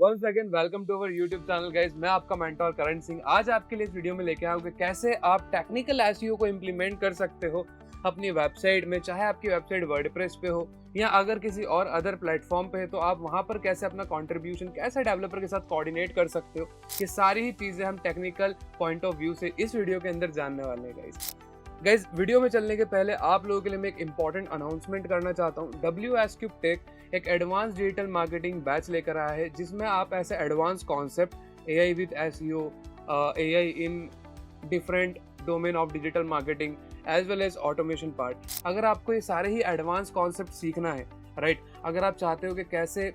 Once again welcome to our YouTube channel guys. मैं आपका mentor Karan Singh आज आपके लिए इस वीडियो में लेके आया हूँ कि कैसे आप टेक्निकल एसईओ को इम्प्लीमेंट कर सकते हो अपनी वेबसाइट में। चाहे आपकी वेबसाइट वर्डप्रेस पे हो या अगर किसी और अदर प्लेटफॉर्म पे है तो आप वहाँ पर कैसे अपना कंट्रीब्यूशन कैसे डेवलपर के साथ कोऑर्डिनेट कर सकते हो। ये सारी ही चीज़ें हम टेक्निकल पॉइंट ऑफ व्यू से इस वीडियो के अंदर जानने वाले हैं गाइस। वीडियो में चलने के पहले आप लोगों के लिए मैं एक इंपॉर्टेंट अनाउंसमेंट करना चाहता हूँ। WS Cube Tech एक एडवांस डिजिटल मार्केटिंग बैच लेकर आया है जिसमें आप ऐसे advance concept AI with SEO, AI in different domain of digital marketing as well as automation part. अगर आपको ये सारे ही एडवांस कॉन्सेप्ट सीखना है, राइट, अगर आप चाहते हो कि कैसे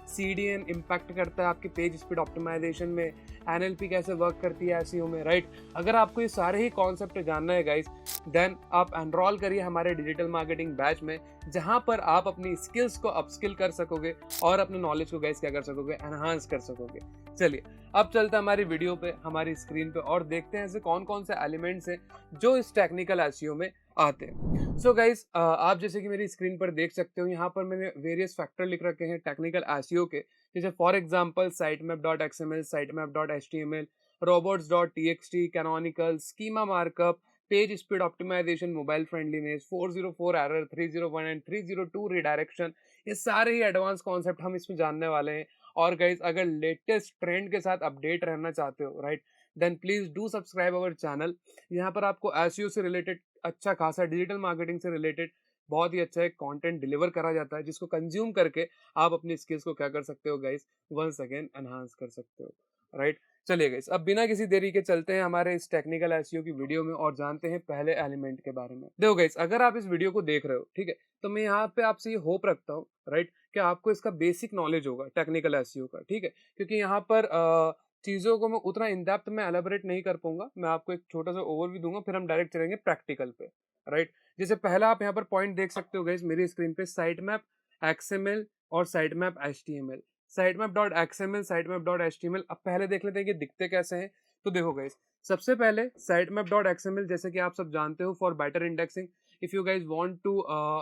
CDN इम्पैक्ट करता है आपके पेज स्पीड ऑप्टिमाइजेशन में, NLP कैसे वर्क करती है SEO में, राइट, अगर आपको ये सारे ही कॉन्सेप्ट जानना है गाइस, देन आप एनरोल करिए हमारे डिजिटल मार्केटिंग बैच में, जहां पर आप अपनी स्किल्स को अपस्किल कर सकोगे और अपने नॉलेज को गाइस क्या कर सकोगे, एनहांस कर सकोगे। चलिए अब चलते हैं हमारी वीडियो पे, हमारी स्क्रीन पे, और देखते हैं ऐसे कौन कौन से एलिमेंट्स हैं जो इस टेक्निकल एसईओ में आते हैं। सो गाइस, आप जैसे कि मेरी स्क्रीन पर देख सकते हो, यहाँ पर मैंने वेरियस फैक्टर लिख रखे हैं टेक्निकल एसईओ के, जैसे for example sitemap.xml, sitemap.html, robots.txt, canonical, schema markup, page speed optimisation, mobile friendliness, 404 error, 301 and 302 redirection. ये सारे ही एडवांस कॉन्सेप्ट हम इसमें जानने वाले हैं। और गाइस, अगर लेटेस्ट ट्रेंड के साथ अपडेट रहना चाहते हो, right, then please do subscribe our channel. यहाँ पर आपको एसईओ से रिलेटेड अच्छा खासा, डिजिटल मार्केटिंग से रिलेटेड बहुत ही अच्छा एक कंटेंट डिलीवर करा जाता है, जिसको कंज्यूम करके आप अपनी स्किल्स को क्या कर सकते हो गाइस, वंस अगेन एनहांस कर सकते हो, राइट। चलिए गाइस, अब बिना किसी देरी के चलते हैं हमारे इस टेक्निकल एसईओ की वीडियो में और जानते हैं पहले एलिमेंट के बारे में। देखो गाइस, अगर आप इस वीडियो को देख रहे हो, ठीक है, तो मैं यहाँ पे आपसे ये होप रखता हूँ, राइट, कि आपको इसका बेसिक नॉलेज होगा टेक्निकल एसईओ का, ठीक है, क्योंकि यहाँ पर चीज़ों को मैं उतना इन डेप्थ में एलाबोरेट नहीं कर पाऊंगा। मैं आपको एक छोटा सा ओवरव्यू दूंगा, फिर हम डायरेक्ट चलेंगे प्रैक्टिकल पे, राइट। जैसे पहला आप यहाँ पर पॉइंट देख सकते हो गाइस मेरी स्क्रीन पे, साइट मैप XML और site map HTML। sitemap.xml, sitemap.html, अब पहले देख लेते हैं कि दिखते कैसे हैं। तो देखो गाइस, सबसे पहले sitemap.xml, जैसे कि आप सब जानते हो, for better indexing, if you guys want to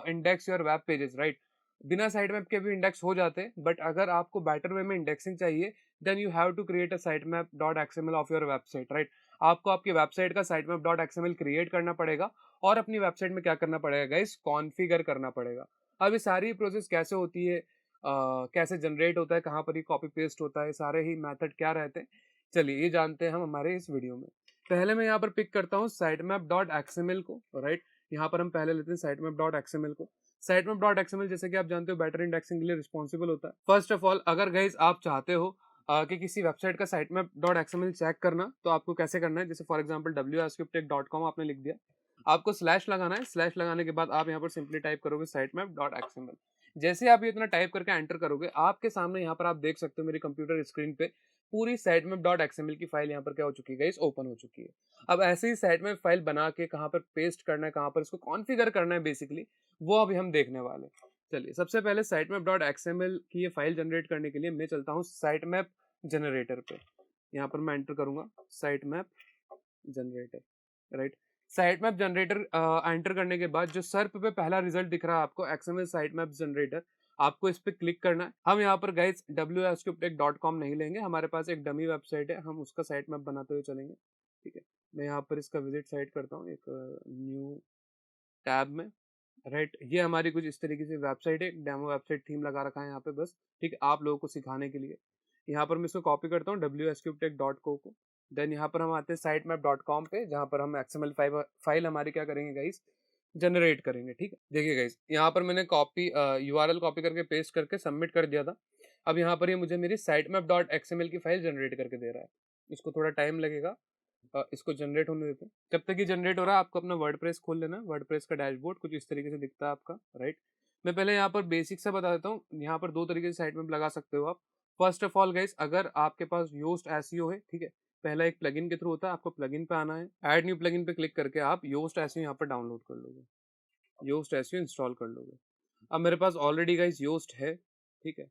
index your web pages, right, बिना साइट मैप के भी इंडेक्स हो जाते हैं, बट अगर आपको बेटर वे में इंडेक्सिंग चाहिए, then you have to create a sitemap.xml of your website, right. आपको आपकी वेबसाइट का sitemap.xml क्रिएट करना पड़ेगा और अपनी वेबसाइट में क्या करना पड़ेगा गाइस, कॉन्फ़िगर करना पड़ेगा। अब ये सारी प्रोसेस कैसे होती है, कैसे जनरेट होता है, कहाँ पर ये कॉपी पेस्ट होता है, सारे ही मेथड क्या रहते हैं, चलिए ये जानते हैं हम हमारे इस वीडियो में। पहले मैं यहाँ पर पिक करता हूँ sitemap.xml को, राइट। यहाँ पर हम पहले लेते हैं sitemap.xml को। sitemap.xml, जैसे कि आप जानते हो, बेटर इंडेक्सिंग के लिए रिस्पॉन्सिबल होता है। फर्स्ट ऑफ ऑल, अगर गाइज आप चाहते हो कि किसी वेबसाइट का sitemap.xml चेक करना, तो आपको कैसे करना है, जैसे फॉर एग्जाम्पल wscubetech.com आपने लिख दिया, आपको स्लैश लगाना है। स्लैश लगाने के बाद आप यहाँ पर सिंपली टाइप करोगे sitemap.xml। जैसे आप ये इतना टाइप करके एंटर करोगे, आपके सामने यहाँ पर आप देख सकते हो मेरी कंप्यूटर स्क्रीन पे पूरी sitemap.xml की फाइल यहाँ पर क्या हो चुकी है गाइस, ओपन हो चुकी है। अब ऐसे ही sitemap फाइल बना के कहाँ पर पेस्ट करना है, कहाँ पर इसको कॉन्फ़िगर करना है बेसिकली, वो अभी हम देखने वाले हैं। चलिए सबसे पहले sitemap.xml की ये फाइल जनरेट करने के लिए मैं चलता हूँ sitemap जनरेटर पे। यहाँ पर मैं एंटर करूंगा sitemap generator, right. Sitemap generator enter करने के बाद जो सर्प पे पहला रिजल्ट दिख रहा है आपको, XML साइटमैप जनरेटर, आपको इस पे क्लिक करना है। हम यहाँ पर गाइस wscubetech.com नहीं लेंगे, हमारे पास एक डमी वेबसाइट है, हम उसका साइट मैप बनाते हुए चलेंगे, ठीक है। मैं यहाँ पर इसका विजिट साइट करता हूँ एक न्यू टैब में, राइट। ये हमारी कुछ इस तरीके से वेबसाइट है, डेमो वेबसाइट थीम लगा रखा है यहाँ पे बस, ठीक है, आप लोगों को सिखाने के लिए। यहाँ पर मैं इसको कॉपी करता हूँ wscubetech.co को। देन यहाँ पर हम आते हैं sitemap.com पे, जहाँ पर हम XML फाइल हमारी क्या करेंगे गाइस, जनरेट करेंगे, ठीक है। देखिए गाइस, यहाँ पर मैंने कॉपी URL कॉपी करके पेस्ट करके सबमिट कर दिया था। अब यहाँ पर ये मुझे मेरी sitemap.xml की फाइल जनरेट करके दे रहा है। इसको थोड़ा टाइम लगेगा, इसको जनरेट होने देते हैं। जब तक ये जनरेट हो रहा है, आपको अपना वर्डप्रेस खोल लेना है। वर्डप्रेस का डैशबोर्ड कुछ इस तरीके से दिखता है आपका, राइट। मैं पहले यहाँ पर बेसिक से बता देता हूँ, यहाँ पर दो तरीके से साइट में लगा सकते हो आप। फर्स्ट ऑफ ऑल गाइस, अगर आपके पास योस्ट एसईओ है, ठीक है, पहला एक प्लगइन के थ्रू होता है, आपको प्लगइन पे आना है, ऐड न्यू प्लगइन पे क्लिक करके आप योस्ट एसईओ यहाँ पर डाउनलोड कर लोगे, योस्ट एसईओ इंस्टॉल कर लोगे। अब मेरे पास ऑलरेडी गाइस योस्ट है, ठीक है,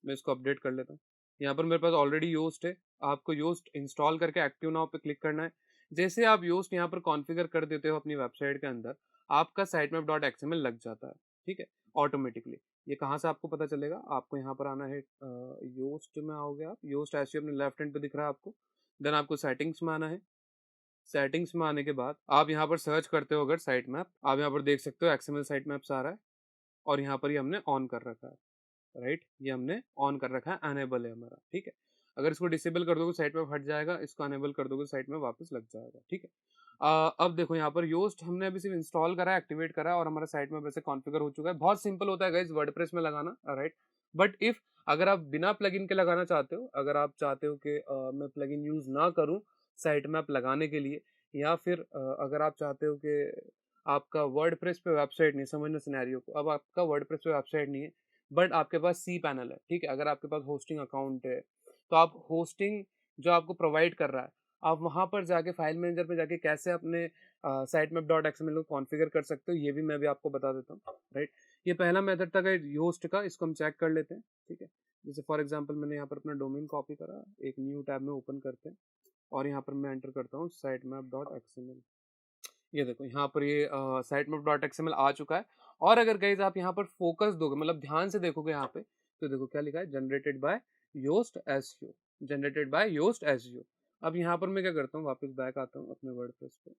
मैं इसको अपडेट कर लेता हूँ। यहाँ पर मेरे पास ऑलरेडी योस्ट है, आपको योस्ट इंस्टॉल करके एक्टिव नाउ पे क्लिक करना है। जैसे आप योस्ट यहाँ पर कॉन्फ़िगर कर देते हो अपनी वेबसाइट के अंदर, आपका sitemap.xml लग जाता है, ठीक है, ऑटोमेटिकली। ये कहाँ से आपको पता चलेगा? आपको यहाँ पर आना है, योस्ट में आओगे आप, योस्ट एसईओ अपने लेफ्ट हैंड पे दिख रहा है आपको। देन आपको सेटिंग्स में आना है। सेटिंग्स में आने के बाद आप यहाँ पर सर्च करते हो अगर साइट मैप, आप यहाँ पर देख सकते हो एक्सएमएल साइट मैप्स आ रहा है, और यहाँ पर ये हमने ऑन कर रखा है, राइट। ये हमने ऑन कर रखा है, अनेबल है हमारा, ठीक है। अगर इसको डिसेबल कर दोगे साइट मैप हट जाएगा, इसको अनेबल कर दोगे साइट में वापस लग जाएगा, ठीक है। अब देखो यहाँ पर योस्ट हमने अभी सिर्फ इंस्टॉल करा है, एक्टिवेट करा है, और हमारा साइट में वैसे कॉन्फ़िगर हो चुका है। बहुत सिंपल होता है गाइस वर्डप्रेस में लगाना, राइट। बट इफ अगर आप बिना प्लगइन के लगाना चाहते हो, अगर आप चाहते हो कि मैं प्लगइन यूज ना करूं साइट मैप लगाने के लिए, या फिर अगर आप चाहते हो कि आपका वर्डप्रेस पे वेबसाइट नहीं, समझना सिनेरियो को, अब आपका वर्डप्रेस पे वेबसाइट नहीं है बट आपके पास सी पैनल है, ठीक है। अगर आपके पास होस्टिंग अकाउंट है तो आप होस्टिंग जो आपको प्रोवाइड कर रहा है, आप वहाँ पर जाके फाइल मैनेजर पे जाके कैसे अपने साइटमैप डॉट एक्सएमएल को कॉन्फ़िगर कर सकते हो, ये भी मैं भी आपको बता देता हूँ, राइट। ये पहला मेथड था होस्ट का, इसको हम चेक कर लेते हैं, ठीक है। जैसे फॉर एग्जांपल मैंने यहाँ पर अपना डोमेन कॉपी करा, एक न्यू टैब में ओपन करते हैं, और यहाँ पर मैं एंटर करता हूँ साइटमैप डॉट एक्सएमएल। ये देखो यहाँ पर ये साइटमैप डॉट एक्सएमएल आ चुका है। और अगर गाइज आप यहाँ पर फोकस दोगे, मतलब ध्यान से देखोगे यहाँ पे, तो देखो क्या लिखा है, generated by Yoast SEO, generated by Yoast SEO. अब यहाँ पर मैं क्या करता हूँ, वापस बैक आता हूँ अपने वर्डप्रेस पे,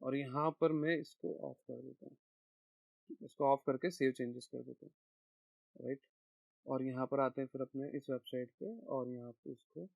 और यहाँ पर मैं इसको ऑफ कर देता हूँ, इसको ऑफ करके सेव चेंजेस कर देता हूँ, राइट। और यहाँ पर आते हैं फिर अपने इस वेबसाइट पे, और यहाँ पे इसको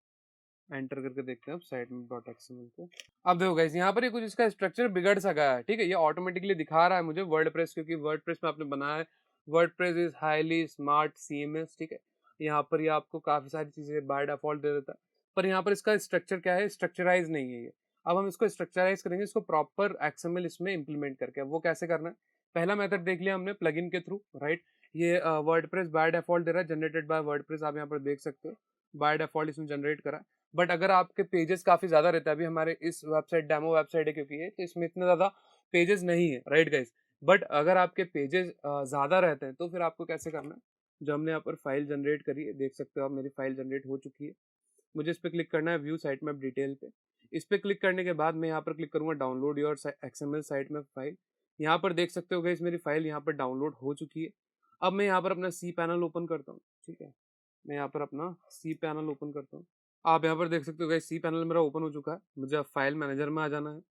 एंटर करके देखते हैं अब साइटमैप डॉट एक्सएमएल को। अब देखो गाइस यहाँ पर ये कुछ इसका स्ट्रक्चर बिगड़ सा गया है, ठीक है। ये ऑटोमेटिकली दिखा रहा है मुझे वर्डप्रेस, क्योंकि वर्डप्रेस में आपने बनाया है, WordPress is highly smart CMS, ठीक है। यहाँ पर ये आपको काफी सारी चीजें बाय डिफॉल्ट दे देता है, पर यहाँ पर इसका स्ट्रक्चर क्या है, स्ट्रक्चराइज नहीं है ये। अब हम इसको स्ट्रक्चराइज करेंगे, इसको प्रॉपर एक्सएमएल इसमें इंप्लीमेंट करके। अब वो कैसे करना है, पहला मेथड देख लिया हमने प्लगइन के थ्रू, राइट। ये वर्डप्रेस बाय डिफॉल्ट दे रहा है, जनरेटेड बाय वर्डप्रेस, आप यहाँ पर देख सकते हो, बाय डिफॉल्ट इसमें जनरेट करा। बट अगर आपके पेजेस काफी ज्यादा रहते हैं, अभी हमारे इस वेबसाइट डेमो वेबसाइट है क्योंकि ये, तो इसमें इतने ज्यादा पेजेस नहीं है, राइट गाइस। बट अगर आपके पेजेस ज्यादा रहते हैं तो फिर आपको कैसे करना है, जो हमने यहाँ पर फाइल जनरेट करी है, देख सकते हो आप मेरी फाइल जनरेट हो चुकी है। मुझे इस पर क्लिक करना है व्यू साइट मैप डिटेल पे। इस पे क्लिक करने के बाद मैं यहाँ पर क्लिक करूंगा download your XML site map file. यहाँ पर देख सकते हो गाइस मेरी फाइल यहाँ पर डाउनलोड हो चुकी है। अब मैं यहाँ पर अपना सी पैनल ओपन करता हूँ, ठीक है। मैं यहाँ पर अपना सी पैनल ओपन करता हूँ। आप यहाँ पर देख सकते हो गाइस सी पैनल मेरा ओपन हो चुका है। मुझे अब फाइल मैनेजर में आ जाना है।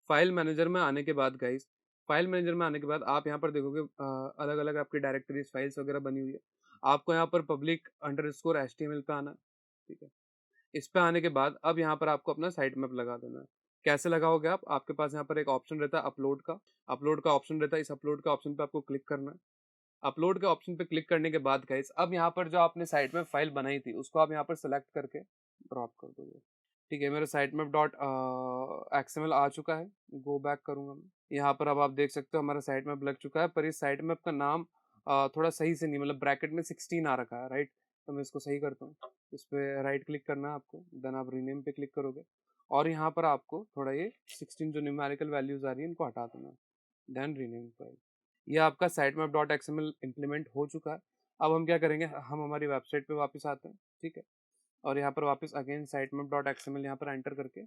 फाइल मैनेजर में आने के बाद गाइस, फाइल मैनेजर में आने के बाद आप यहाँ पर देखोगे अलग अलग आपकी डायरेक्टरीज फाइल्स वगैरह बनी हुई है। आपको यहाँ पर पब्लिक अंडरस्कोर एचटीएमएल पे आना है, ठीक है। इस पे आने के बाद अब यहाँ पर आपको अपना साइट मैप लगा देना है। कैसे लगाओगे आप, आपके पास यहाँ पर एक ऑप्शन रहता है अपलोड का, अपलोड का ऑप्शन रहता है। इस अपलोड का ऑप्शन पे आपको क्लिक करना है। अपलोड के ऑप्शन पे क्लिक करने के बाद गाइस, अब यहाँ पर जो आपने साइट में फाइल बनाई थी उसको आप यहाँ पर सेलेक्ट करके ड्रॉप कर दोगे, ठीक है। मेरा साइट मैप डॉट एक्सएमएल आ चुका है। गो बैक करूंगा मैं, यहाँ पर अब आप देख सकते हो हमारा साइट मैप लग चुका है, पर इस साइट मैप का नाम थोड़ा सही से नहीं, मतलब ब्रैकेट में 16 आ रखा है, राइट। तो मैं इसको सही करता हूँ। इस पे राइट क्लिक करना है आपको, देन आप रीनेम पे क्लिक करोगे, और यहाँ पर आपको थोड़ा ये 16 जो न्यूमेरिकल वैल्यूज आ रही है इनको हटा देना है, देन रीनेम फाइल। ये आपका साइटमैप डॉट एक्सएमएल इम्प्लीमेंट हो चुका है। अब हम क्या करेंगे, हम हमारी वेबसाइट पे वापस आते हैं, ठीक है। और यहाँ पर वापस अगेन साइटमैप डॉट एक्सएमएल यहाँ पर एंटर करके,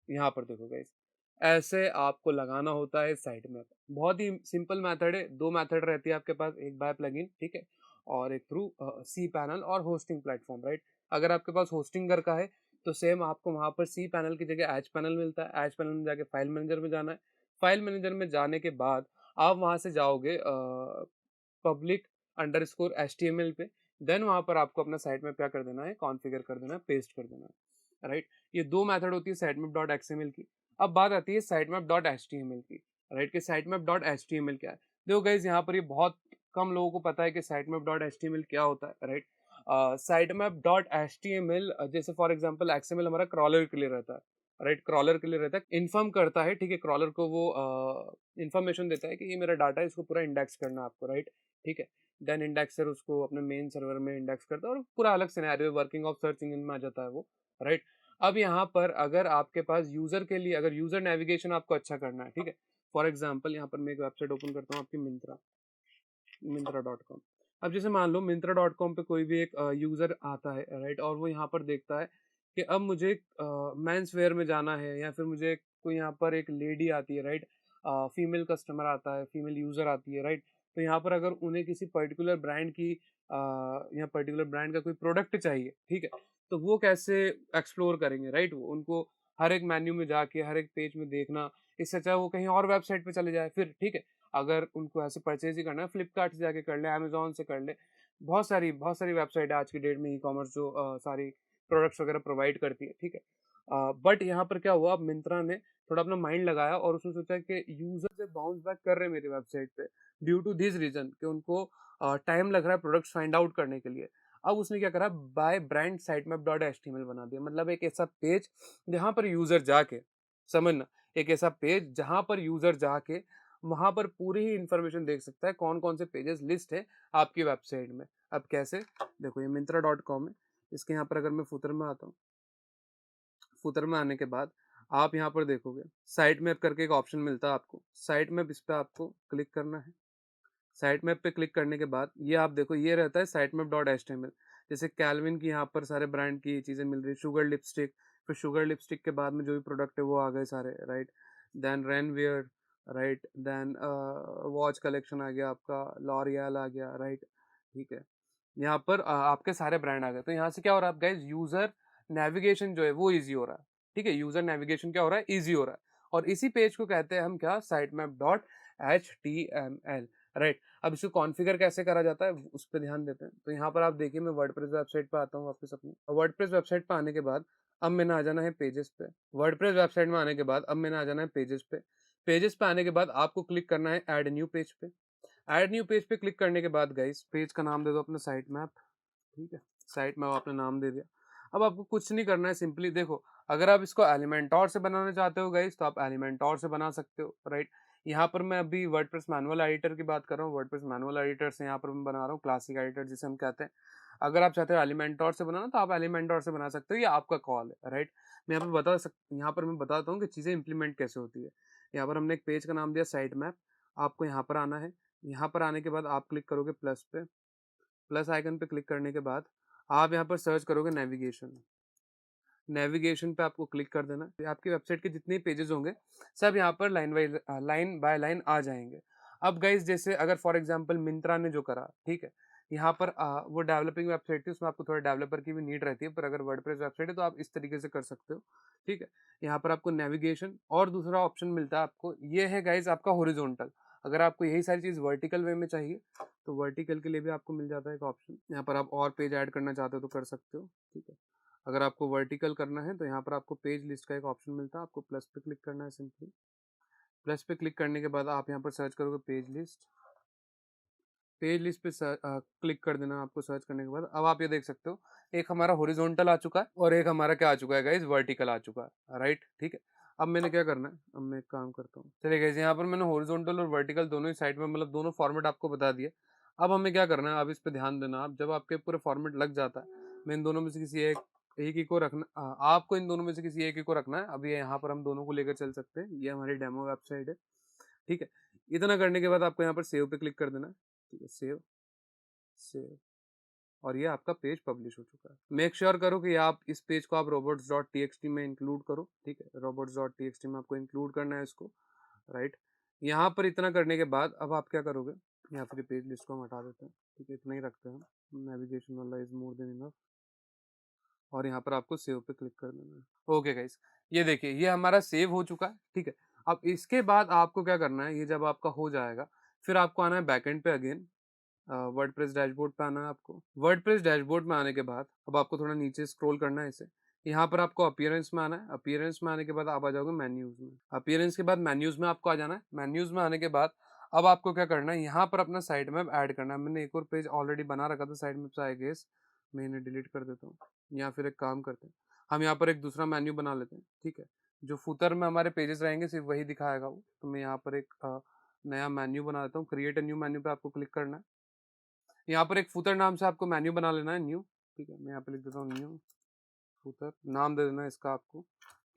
यहाँ पर देखो गाइस, ऐसे आपको लगाना होता है साइट मैप। बहुत ही सिंपल मेथड है। दो मेथड रहती है आपके पास, एक बाय प्लगइन, ठीक है, और एक थ्रू सी पैनल और होस्टिंग प्लेटफॉर्म, राइट। अगर आपके पास होस्टिंग घर का है तो सेम आपको वहाँ पर सी पैनल की जगह एच पैनल मिलता है। एच पैनल में जाके फाइल मैनेजर में जाना है। फाइल मैनेजर में जाने के बाद आप वहाँ से जाओगे पब्लिक अंडरस्कोर एचटीएमएल पे, देन वहाँ पर आपको अपना साइट में क्या कर देना है, कॉन्फ़िगर कर देना है, पेस्ट कर देना है, राइट। ये दो मेथड होती है साइटमैप डॉट एक्सएमएल की। अब बात आती है साइटमैप डॉट एचटीएमएल की, राइट, कि साइटमैप डॉट एचटीएमएल क्या है। देखो गाइस यहाँ पर ये बहुत कम लोगों को पता है कि साइटमैप डॉट एचटीएमएल क्या होता है, राइट। साइटमैप डॉट एचटीएमएल जैसे फॉर एग्जांपल एक्सएमएल हमारा क्रॉलर के लिए रहता है, राइट। क्रॉलर के लिए रहता है, इन्फॉर्म करता है, ठीक है। क्रॉलर को वो इन्फॉर्मेशन देता है कि ये मेरा डाटा है, इसको पूरा इंडेक्स करना है आपको, राइट, ठीक है। देन इंडेक्सर उसको अपने मेन सर्वर में इंडेक्स करता है, और पूरा अलग scenario working of search engine में आ जाता है वो, राइट। अब यहाँ पर अगर आपके पास यूजर के लिए, अगर यूजर नेविगेशन आपको अच्छा करना है, ठीक है। फॉर एग्जाम्पल यहाँ पर मैं एक वेबसाइट ओपन करता हूँ आपकी, मिंत्रा डॉट कॉम। अब जैसे मान लो मिंत्रा डॉट कॉम पे कोई भी एक यूजर आता है, राइट, और वो यहाँ पर देखता है कि अब मुझे मेंस वेयर में जाना है, या फिर मुझे कोई यहाँ पर एक लेडी आती है, राइट, फीमेल कस्टमर आता है, फीमेल यूजर आती है, राइट। तो यहाँ पर अगर उन्हें किसी पर्टिकुलर ब्रांड की या पर्टिकुलर ब्रांड का कोई प्रोडक्ट चाहिए, ठीक है, तो वो कैसे एक्सप्लोर करेंगे, राइट? वो उनको हर एक मेन्यू में जाके हर एक पेज में देखना, इससे अच्छा वो कहीं और वेबसाइट पे चले जाए फिर, ठीक है। अगर उनको ऐसे परचेज ही करना है, फ्लिपकार्ट से जाके कर ले, अमेजोन से कर ले, बहुत सारी वेबसाइट है आज की डेट में ई कॉमर्स जो सारी प्रोडक्ट्स वगैरह प्रोवाइड करती है, ठीक है। बट यहाँ पर क्या हुआ, अब मिंत्रा ने थोड़ा अपना माइंड लगाया और उसने सोचा कि यूजर से बाउंस बैक कर रहे हैं मेरी वेबसाइट पे ड्यू टू दिस रीजन कि उनको टाइम लग रहा है प्रोडक्ट्स फाइंड आउट करने के लिए। अब उसने क्या करा, by brand sitemap dot HTML बना दिया, मतलब एक ऐसा पेज जहां पर यूजर जाके, समझना, एक ऐसा पेज जहां पर यूजर जाके वहां पर पूरी ही इंफॉर्मेशन देख सकता है, कौन कौन से पेजेस लिस्ट है आपकी वेबसाइट में। अब कैसे, देखो ये मिंत्रा.com है, इसके यहाँ पर अगर मैं फुटर में आता हूँ, फुटर में आने के बाद आप यहाँ पर देखोगे साइट मैप करके एक ऑप्शन मिलता है आपको, साइट मैप, इस पर आपको क्लिक करना है। साइट मैप पे क्लिक करने के बाद ये आप देखो, ये रहता है site map dot H T M L. जैसे कैलविन की यहाँ पर सारे ब्रांड की चीज़ें मिल रही है, शुगर लिपस्टिक, फिर शुगर लिपस्टिक के बाद में जो भी प्रोडक्ट है वो आ गए सारे, right. Then rainwear, right. Then watch collection आ गया आपका, लॉरियल आ गया, राइट, ठीक है। यहाँ पर आपके सारे ब्रांड आ गए। तो यहाँ से क्या हो रहा है गाइज, यूजर नेविगेशन जो है वो इजी हो रहा है, ठीक है। यूजर नेविगेशन क्या हो रहा है, इजी हो रहा है। और इसी पेज को कहते हैं हम क्या, site map dot H T M L, right. अब इसको कॉन्फ़िगर कैसे करा जाता है उस पर ध्यान देते हैं। तो यहाँ पर आप देखिए, मैं वर्डप्रेस वेबसाइट पे आता हूँ वापस अपनी। वर्डप्रेस वेबसाइट पे आने के बाद अब मैंने आ जाना है पेजेस पे। वर्डप्रेस वेबसाइट में आने के बाद अब मैंने आ जाना है पेजेस पे। पेजेस पे आने के बाद आपको क्लिक करना है ऐड न्यू पेज पे। ऐड न्यू पेज पे क्लिक करने के बाद गाइस, पेज का नाम दे दो अपना साइट मैप, ठीक है। साइट मैप आपने नाम दे दिया। अब आपको कुछ नहीं करना है, सिंपली देखो, अगर आप इसको एलिमेंटोर से बनाना चाहते हो गाइस तो आप एलिमेंटोर से बना सकते हो, राइट। यहाँ पर मैं अभी वर्डप्रेस मैनुअल एडिटर की बात कर रहा हूँ। वर्डप्रेस मैनुअल एडिटर से यहाँ पर मैं बना रहा हूँ क्लासिक एडिटर जिसे हम कहते हैं। अगर आप चाहते हो एलिमेंटोर से बनाना तो आप एलिमेंटोर से बना सकते हो, ये आपका कॉल है, राइट। मैं यहाँ पर मैं बताता हूँ कि चीज़ें इंप्लीमेंट कैसे होती है। यहाँ पर हमने एक पेज का नाम दिया साइट मैप। आपको यहाँ पर आना है। यहाँ पर आने के बाद आप क्लिक करोगे प्लस पे। प्लस आइकन पे क्लिक करने के बाद आप यहाँ पर सर्च करोगे नेविगेशन। नेविगेशन पे आपको क्लिक कर देना है। आपकी वेबसाइट के जितने पेजेस होंगे सब यहाँ पर लाइन बाय लाइन आ जाएंगे। अब गाइज जैसे अगर फॉर एग्जांपल मिंत्रा ने जो करा, ठीक है, यहाँ पर वो डेवलपिंग वेबसाइट थी, उसमें आपको थोड़ा डेवलपर की भी नीड रहती है, पर अगर वर्डप्रेस वेबसाइट है तो आप इस तरीके से कर सकते हो, ठीक है। यहाँ पर आपको नेविगेशन और दूसरा ऑप्शन मिलता है आपको, ये है गाइज आपका हॉरिजॉन्टल। अगर आपको यही सारी चीज़ वर्टिकल वे में चाहिए तो वर्टिकल के लिए भी आपको मिल जाता है एक ऑप्शन। यहाँ पर आप और पेज ऐड करना चाहते हो तो कर सकते हो, ठीक है। अगर आपको वर्टिकल करना है तो यहाँ पर आपको पेज लिस्ट का एक ऑप्शन मिलता है, आपको प्लस पे क्लिक करना है सिंपली। प्लस पे क्लिक करने के बाद आप यहाँ पर सर्च करोगे पेज लिस्ट। पेज लिस्ट पे क्लिक कर देना आपको। सर्च करने के बाद अब आप ये देख सकते हो, एक हमारा हॉरिजॉन्टल आ चुका है और एक हमारा क्या आ चुका है गाइस, वर्टिकल आ चुका है, राइट, ठीक है। अब मैंने क्या करना है, अब मैं एक काम करता हूँ, चलिए गाइस, यहाँ पर मैंने हॉरिजॉन्टल और वर्टिकल दोनों ही साइड में, मतलब दोनों फॉर्मेट आपको बता दिए। अब हमें क्या करना है, अब इस पे ध्यान देना। आप जब आपके पूरे फॉर्मेट लग जाता है, मैं इन दोनों में से किसी एक ही को रखना, आपको इन दोनों में से किसी एक ही को रखना है। अब ये यहाँ पर हम दोनों को लेकर चल सकते हैं, ये हमारी डेमो वेबसाइट है, ठीक है। इतना करने के बाद आपको यहाँ पर सेव पे क्लिक कर देना है, ठीक है। सेव, सेव, और ये आपका पेज पब्लिश हो चुका है। मेक श्योर करो कि आप इस पेज को आप robots.txt में इंक्लूड करो, ठीक है। robots.txt में आपको इंक्लूड करना है इसको, राइट। यहाँ पर इतना करने के बाद अब आप क्या करोगे, या फिर पेज लिस्ट को हम हटा देते हैं, ठीक है, इतना ही रखते हैं हम। नेविगेशन वाला इज मोर देन इनफ, और यहाँ पर आपको सेव पे क्लिक कर देना है। ओके गाइस, ये देखिए ये हमारा सेव हो चुका है, ठीक है। अब इसके बाद आपको क्या करना है, ये जब आपका हो जाएगा फिर आपको आना है बैकएंड पे अगेन। वर्डप्रेस डैशबोर्ड पे आना है आपको। वर्डप्रेस डैशबोर्ड में आने के बाद अब आपको थोड़ा नीचे स्क्रॉल करना है इसे। यहाँ पर आपको अपीयरेंस में आना है। अपीयरेंस में आने के बाद आप आ जाओगे मेन्यूज में। अपीयरेंस के बाद मेन्यूज में आपको आ जाना है। मेन्यूज में आने के बाद अब आपको क्या करना है, यहाँ पर अपना साइट मैप ऐड करना है। मैंने एक और पेज ऑलरेडी बना रखा था साइट मैप से, आई गेस मैं इन्हें डिलीट कर देता हूँ। या फिर एक काम करते हैं, हम यहाँ पर एक दूसरा मेन्यू बना लेते हैं, ठीक है। जो फुटर में हमारे पेजेस रहेंगे सिर्फ वही दिखाएगा वो। तो मैं यहाँ पर एक नया मेन्यू बना देता हूँ। क्रिएट अ न्यू मेन्यू पे आपको क्लिक करना है। यहाँ पर एक फुटर नाम से आपको मेन्यू बना लेना है, न्यू, ठीक है। मैं यहाँ पे लिख देता हूँ न्यू फुटर, नाम दे देना है इसका आपको,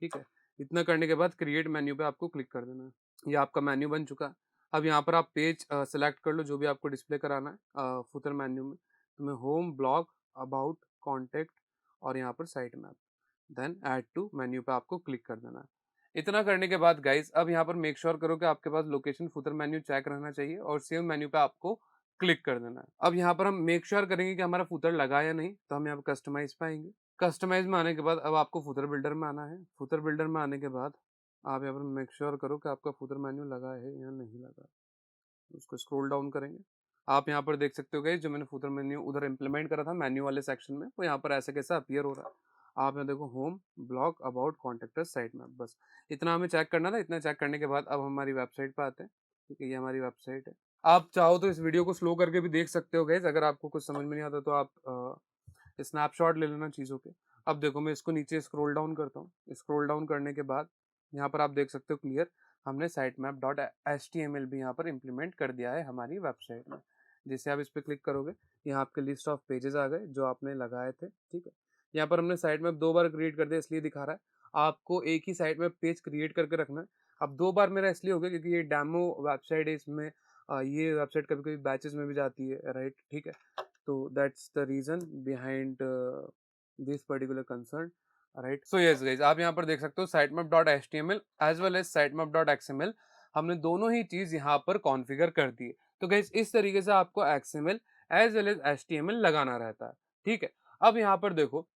ठीक है। इतना करने के बाद क्रिएट मेन्यू पे आपको क्लिक कर देना है। ये आपका मेन्यू बन चुका है। अब यहाँ पर आप पेज सेलेक्ट कर लो जो भी आपको डिस्प्ले कराना है फुटर मेन्यू में। तो मैं होम, ब्लॉग, अबाउट, कॉन्टेक्ट और यहाँ पर site map, then add to menu पे आपको क्लिक कर देना है। इतना करने के बाद गाइस अब यहाँ पर मेक श्योर करो कि आपके पास लोकेशन फुटर मेन्यू चेक रहना चाहिए और सेव मेन्यू पे आपको क्लिक कर देना है। अब यहाँ पर हम मेक श्योर करेंगे कि हमारा फुटर लगा या नहीं, तो हम यहाँ पर कस्टमाइज पे आएंगे। कस्टमाइज में आने के बाद अब आपको फुटर बिल्डर में आना है। फुटर बिल्डर में आने के बाद आप यहाँ पर मेक श्योर करो कि आपका फुटर मेन्यू लगा है या नहीं लगा। उसको स्क्रॉल डाउन करेंगे। आप यहाँ पर देख सकते हो गाइस जो मैंने फुटर मेन्यू उधर इंप्लीमेंट करा था मेन्यू वाले सेक्शन में, वो यहाँ पर ऐसे कैसा अपीयर हो रहा है। आप यहाँ देखो home, blog, about, contact, site map, बस इतना हमें चेक करना था। इतना चेक करने के बाद अब हमारी वेबसाइट पे आते हैं, क्योंकि ये हमारी वेबसाइट है। आप चाहो तो इस वीडियो को स्लो करके भी देख सकते हो गाइस, अगर आपको कुछ समझ में नहीं आता तो आप स्नैपशॉट ले लेना चीज़ों के। अब देखो मैं इसको नीचे स्क्रॉल डाउन करता हूँ। स्क्रॉल डाउन करने के बाद यहाँ पर आप देख सकते हो क्लियर हमने site map dot H T M L भी यहाँ पर इम्प्लीमेंट कर दिया है हमारी वेबसाइट में। जैसे आप इस पर क्लिक करोगे यहाँ आपके लिस्ट ऑफ पेजेस आ गए जो आपने लगाए थे। ठीक है, यहाँ पर हमने साइट मैप 2 बार क्रिएट कर दिया, इसलिए दिखा रहा है। आपको एक ही साइट मैप पेज क्रिएट करके रखना है। अब 2 बार मेरा इसलिए हो गया क्योंकि ये डेमो वेबसाइट है, इसमें ये वेबसाइट कभी कभी बैचेस में भी जाती है, राइट। ठीक है, तो that's the reason behind this particular concern, right. So yes guys, आप यहाँ पर देख सकते हो sitemap dot H T M L as well as sitemap dot X M L, हमने दोनों ही चीज यहाँ पर कॉन्फ़िगर कर दी है। तो गाइस इस तरीके से आपको XML as well as HTML लगाना रहता है। ठीक है, अब यहाँ पर देखो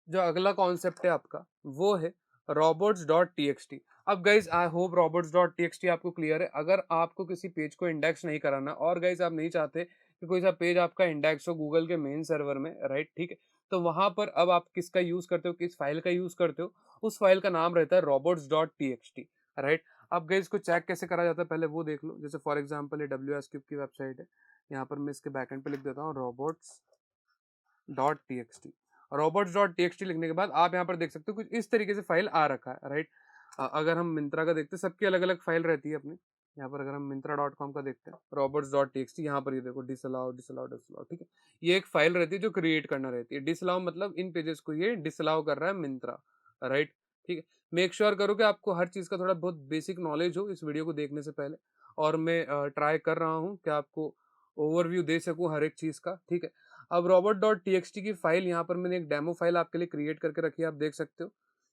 जो अगला कॉन्सेप्ट है आपका वो है robots.txt। अब गाइज आई होप robots.txt आपको क्लियर है। अगर आपको किसी पेज को इंडेक्स नहीं कराना और गाइज आप नहीं चाहते कि कोई सा पेज आपका इंडेक्स हो गूगल के मेन सर्वर में, राइट, ठीक है, तो वहां पर अब आप किसका यूज करते हो, किस फाइल का यूज करते हो, उस फाइल का नाम रहता है robots.txt, राइट। अब गाइज को चेक कैसे करा जाता है पहले वो देख लो। जैसे फॉर एग्जाम्पल ये WS Cube की वेबसाइट है, यहाँ पर मैं इसके बैकएंड पे लिख देता हूँ robots.txt। robots.txt लिखने के बाद आप यहाँ पर देख सकते हो कुछ इस तरीके से फाइल आ रखा है, राइट। अगर हम मिंत्रा का देखते हैं सबकी अलग अलग फाइल रहती है अपनी। यहाँ पर अगर हम मिंत्रा.com का देखते हैं robots.txt, यहाँ पर ये देखो डिसअलाउ डिसअलाउ डिसअलाउ, ठीक है, ये एक फाइल रहती है जो क्रिएट करना रहती है। डिसअलाउ मतलब इन पेजेस को ये डिसअलाउ कर रहा है मिंत्रा, राइट। ठीक है, मेक श्योर करो कि आपको हर चीज़ का थोड़ा बहुत बेसिक नॉलेज हो इस वीडियो को देखने से पहले, और मैं ट्राई कर रहा हूँ कि आपको ओवरव्यू दे सकूँ हर एक चीज़ का। ठीक है, अब robot.txt की फाइल यहाँ पर मैंने एक डेमो फाइल आपके लिए क्रिएट करके रखी है, आप देख सकते हो।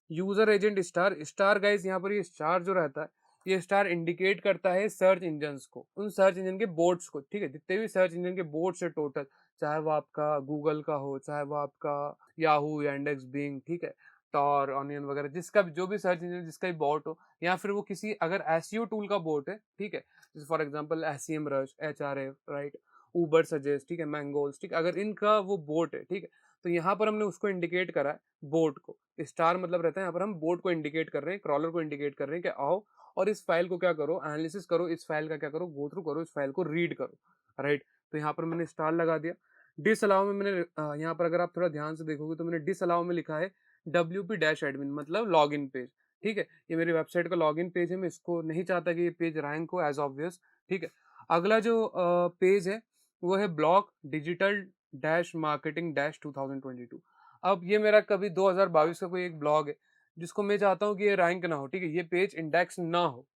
User agent star star guys, यहाँ पर ये स्टार जो रहता है, ये स्टार इंडिकेट करता है सर्च इंजन को, उन सर्च इंजन के बोर्ड्स को। ठीक है, जितने भी सर्च इंजन के बोर्ड्स है टोटल, चाहे वो आपका गूगल का हो, चाहे वो आपका याहू, यांडेक्स, बिंग, ठीक है, टॉर, ऑनियन वगैरह, जिसका भी जो भी सर्च इंजन जिसका भी बॉट हो, या फिर वो किसी अगर एसईओ टूल का बोट है, ठीक है, जैसे for example SEM rush, HRF, right, Uber suggest, ठीक है, मैंगोल्स, ठीक है, अगर इनका वो बोट है, ठीक है, तो यहाँ पर हमने उसको इंडिकेट करा है बोट को। स्टार मतलब रहता है यहाँ पर हम बोट को इंडिकेट कर रहे हैं, क्रॉलर को इंडिकेट कर रहे हैं कि आओ और इस फाइल को क्या करो, एनालिसिस करो, इस फाइल का क्या करो, गो थ्रू करो, इस फाइल को रीड करो, राइट। तो यहाँ पर मैंने स्टार लगा दिया। डिसअलाउ में मैंने यहाँ पर अगर आप थोड़ा ध्यान से देखोगे तो मैंने डिसअलाउ में लिखा है WP-admin मतलब लॉग इन पेज। ठीक है, ये मेरी वेबसाइट का लॉग इन पेज है, मैं इसको नहीं चाहता कि ये पेज रैंक हो एज ऑब्वियस। ठीक है, अगला जो पेज है वो है blog digital dash marketing dash 2022। अब ये मेरा कभी 2022 का कोई एक ब्लॉग है जिसको मैं चाहता हूँ कि ये रैंक ना हो, ठीक है, ये पेज इंडेक्स ना हो,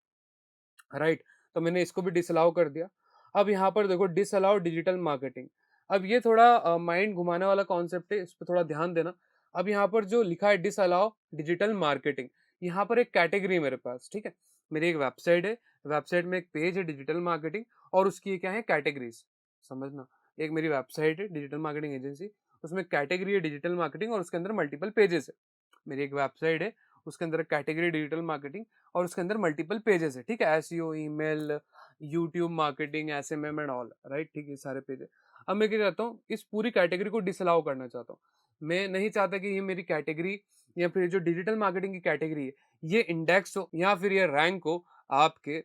राइट। तो मैंने इसको भी डिसअलाउ कर दिया। अब यहाँ पर देखो डिसअलाउ डिजिटल मार्केटिंग। अब ये थोड़ा माइंड घुमाने वाला कॉन्सेप्ट है, इस पर थोड़ा ध्यान देना। अब यहाँ पर जो लिखा है डिसअलाउ डिजिटल मार्केटिंग, यहाँ पर एक कैटेगरी है मेरे पास, ठीक है, मेरी एक वेबसाइट है, वेबसाइट में एक पेज है डिजिटल मार्केटिंग, और उसकी क्या है कैटेगरीज, समझना। एक मेरी वेबसाइट है डिजिटल मार्केटिंग एजेंसी, उसमें कैटेगरी है डिजिटल मार्केटिंग और उसके अंदर मल्टीपल पेजेस है। मेरी एक वेबसाइट है, उसके अंदर कैटेगरी डिजिटल मार्केटिंग और उसके अंदर मल्टीपल पेजेस है, ठीक है, SEO, email, YouTube marketing, SMM and all, right, ठीक है, सारे पेज है। अब मैं क्या चाहता हूँ, इस पूरी कैटेगरी को डिसअलाउ करना चाहता हूँ। मैं नहीं चाहता कि ये मेरी कैटेगरी या फिर जो डिजिटल मार्केटिंग की कैटेगरी है ये इंडेक्स हो या फिर ये रैंक हो आपके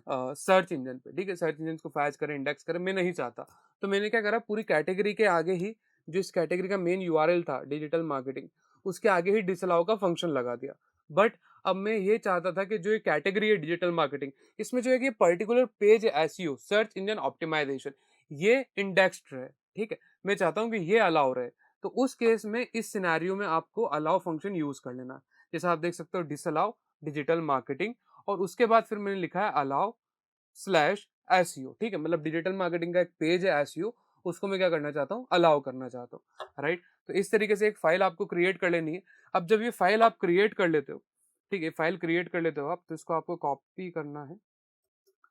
सर्च इंजन पे, ठीक है, सर्च इंजन को फैच करें, इंडेक्स करें, मैं नहीं चाहता। तो मैंने क्या करा, पूरी कैटेगरी के आगे ही जो इस कैटेगरी का मेन यूआरएल था डिजिटल मार्केटिंग, उसके आगे ही डिसअलाउ का फंक्शन लगा दिया। बट अब मैं ये चाहता था कि जो ये कैटेगरी है डिजिटल मार्केटिंग, इसमें जो है कि पर्टिकुलर पेज है एसईओ सर्च इंजन ऑप्टिमाइजेशन, ये इंडेक्स्ड रहे, ठीक है, मैं चाहता हूँ कि ये अलाउ रहे। तो उस केस में इस सिनेरियो में आपको अलाउ फंक्शन यूज कर लेना है। जैसे आप देख सकते हो डिसअलाउ डिजिटल मार्केटिंग, और उसके बाद फिर मैंने लिखा है अलाउ स्लैश एसईओ, ठीक है, मतलब डिजिटल मार्केटिंग का एक पेज है एसईओ, उसको मैं क्या करना चाहता हूँ, अलाउ करना चाहता हूँ, राइट। तो इस तरीके से एक फाइल आपको क्रिएट कर लेनी है। अब जब ये फाइल आप क्रिएट कर लेते हो, ठीक है, फाइल क्रिएट कर लेते हो आप, तो इसको आपको कॉपी करना है।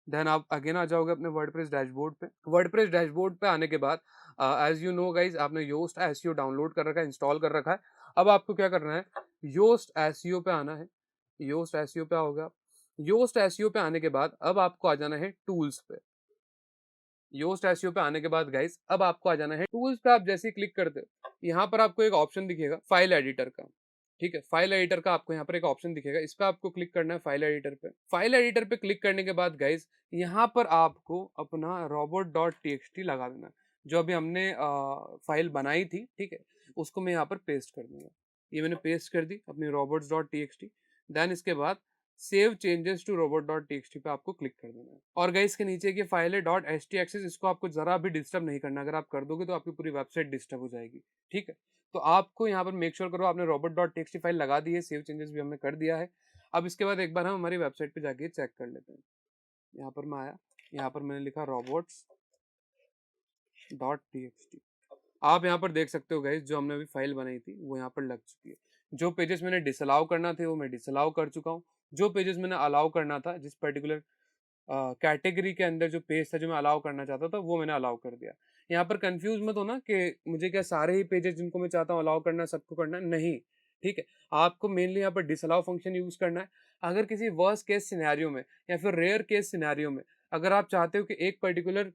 देन आप अगेन आ जाओगे अपने वर्डप्रेस डैशबोर्ड पे। वर्डप्रेस डैशबोर्ड पे आने के बाद एज यू नो गाइज, आपने योस्ट एसईओ डाउनलोड कर रखा है, इंस्टॉल कर रखा है। अब आपको क्या करना है, योस्ट एसईओ पे आना है। योस्ट एसईओ पे आओगे आप। योस्ट एसईओ पे आने के बाद अब आपको आ जाना है टूल्स पे। योस्ट एसईओ पे आने के बाद गाइज अब आपको आ जाना है टूल्स पे। आप जैसे ही क्लिक करते हो, यहाँ पर आपको एक ऑप्शन दिखेगा फाइल एडिटर का। ठीक है, फाइल एडिटर का आपको यहाँ पर एक ऑप्शन दिखेगा, इस पे आपको क्लिक करना है फाइल एडिटर पे। फाइल एडिटर पे क्लिक करने के बाद गाइज यहाँ पर आपको अपना robot.txt लगा देना है, जो अभी हमने फाइल बनाई थी। ठीक है, उसको मैं यहाँ पर पेस्ट कर दूंगा। ये मैंने पेस्ट कर दी अपनी robots.txt। देन इसके बाद सेव चेंजेस टू robot.txt पे आपको क्लिक कर देना है। और गाइस के नीचे की फाइल है .htaccess, इसको आपको जरा भी डिस्टर्ब नहीं करना। अगर आप कर दोगे तो आपकी पूरी वेबसाइट डिस्टर्ब हो जाएगी। ठीक है, तो आपको यहाँ पर मेक श्योर करो आपने robot.txt फाइल लगा दी है, सेव चेंजेस भी हमने कर दिया है। अब इसके बाद एक बार हम हमारी वेबसाइट पे जाके चेक कर लेते हैं। यहाँ पर मैं आया, यहाँ पर मैंने लिखा robots.txt। आप यहाँ पर देख सकते हो गाइस, जो हमने अभी फाइल बनाई थी वो यहाँ पर लग चुकी है। जो पेजेस मैंने डिसअलाउ करना थे वो मैं डिसअलाउ कर चुका हूँ। जो पेजेस मैंने अलाउ करना था, जिस पर्टिकुलर कैटेगरी के अंदर जो पेज था जो मैं अलाउ करना चाहता था, वो मैंने अलाउ कर दिया। यहाँ पर कंफ्यूज मत हो ना कि मुझे क्या सारे ही पेजेस जिनको मैं चाहता हूँ अलाउ करना है, सबको करना है, नहीं। ठीक है, आपको मेनली यहाँ पर डिसअलाउ फंक्शन यूज करना है। अगर किसी वर्स्ट केस सिनेरियो में या फिर रेयर केस सिनेरियो में अगर आप चाहते हो कि एक पर्टिकुलर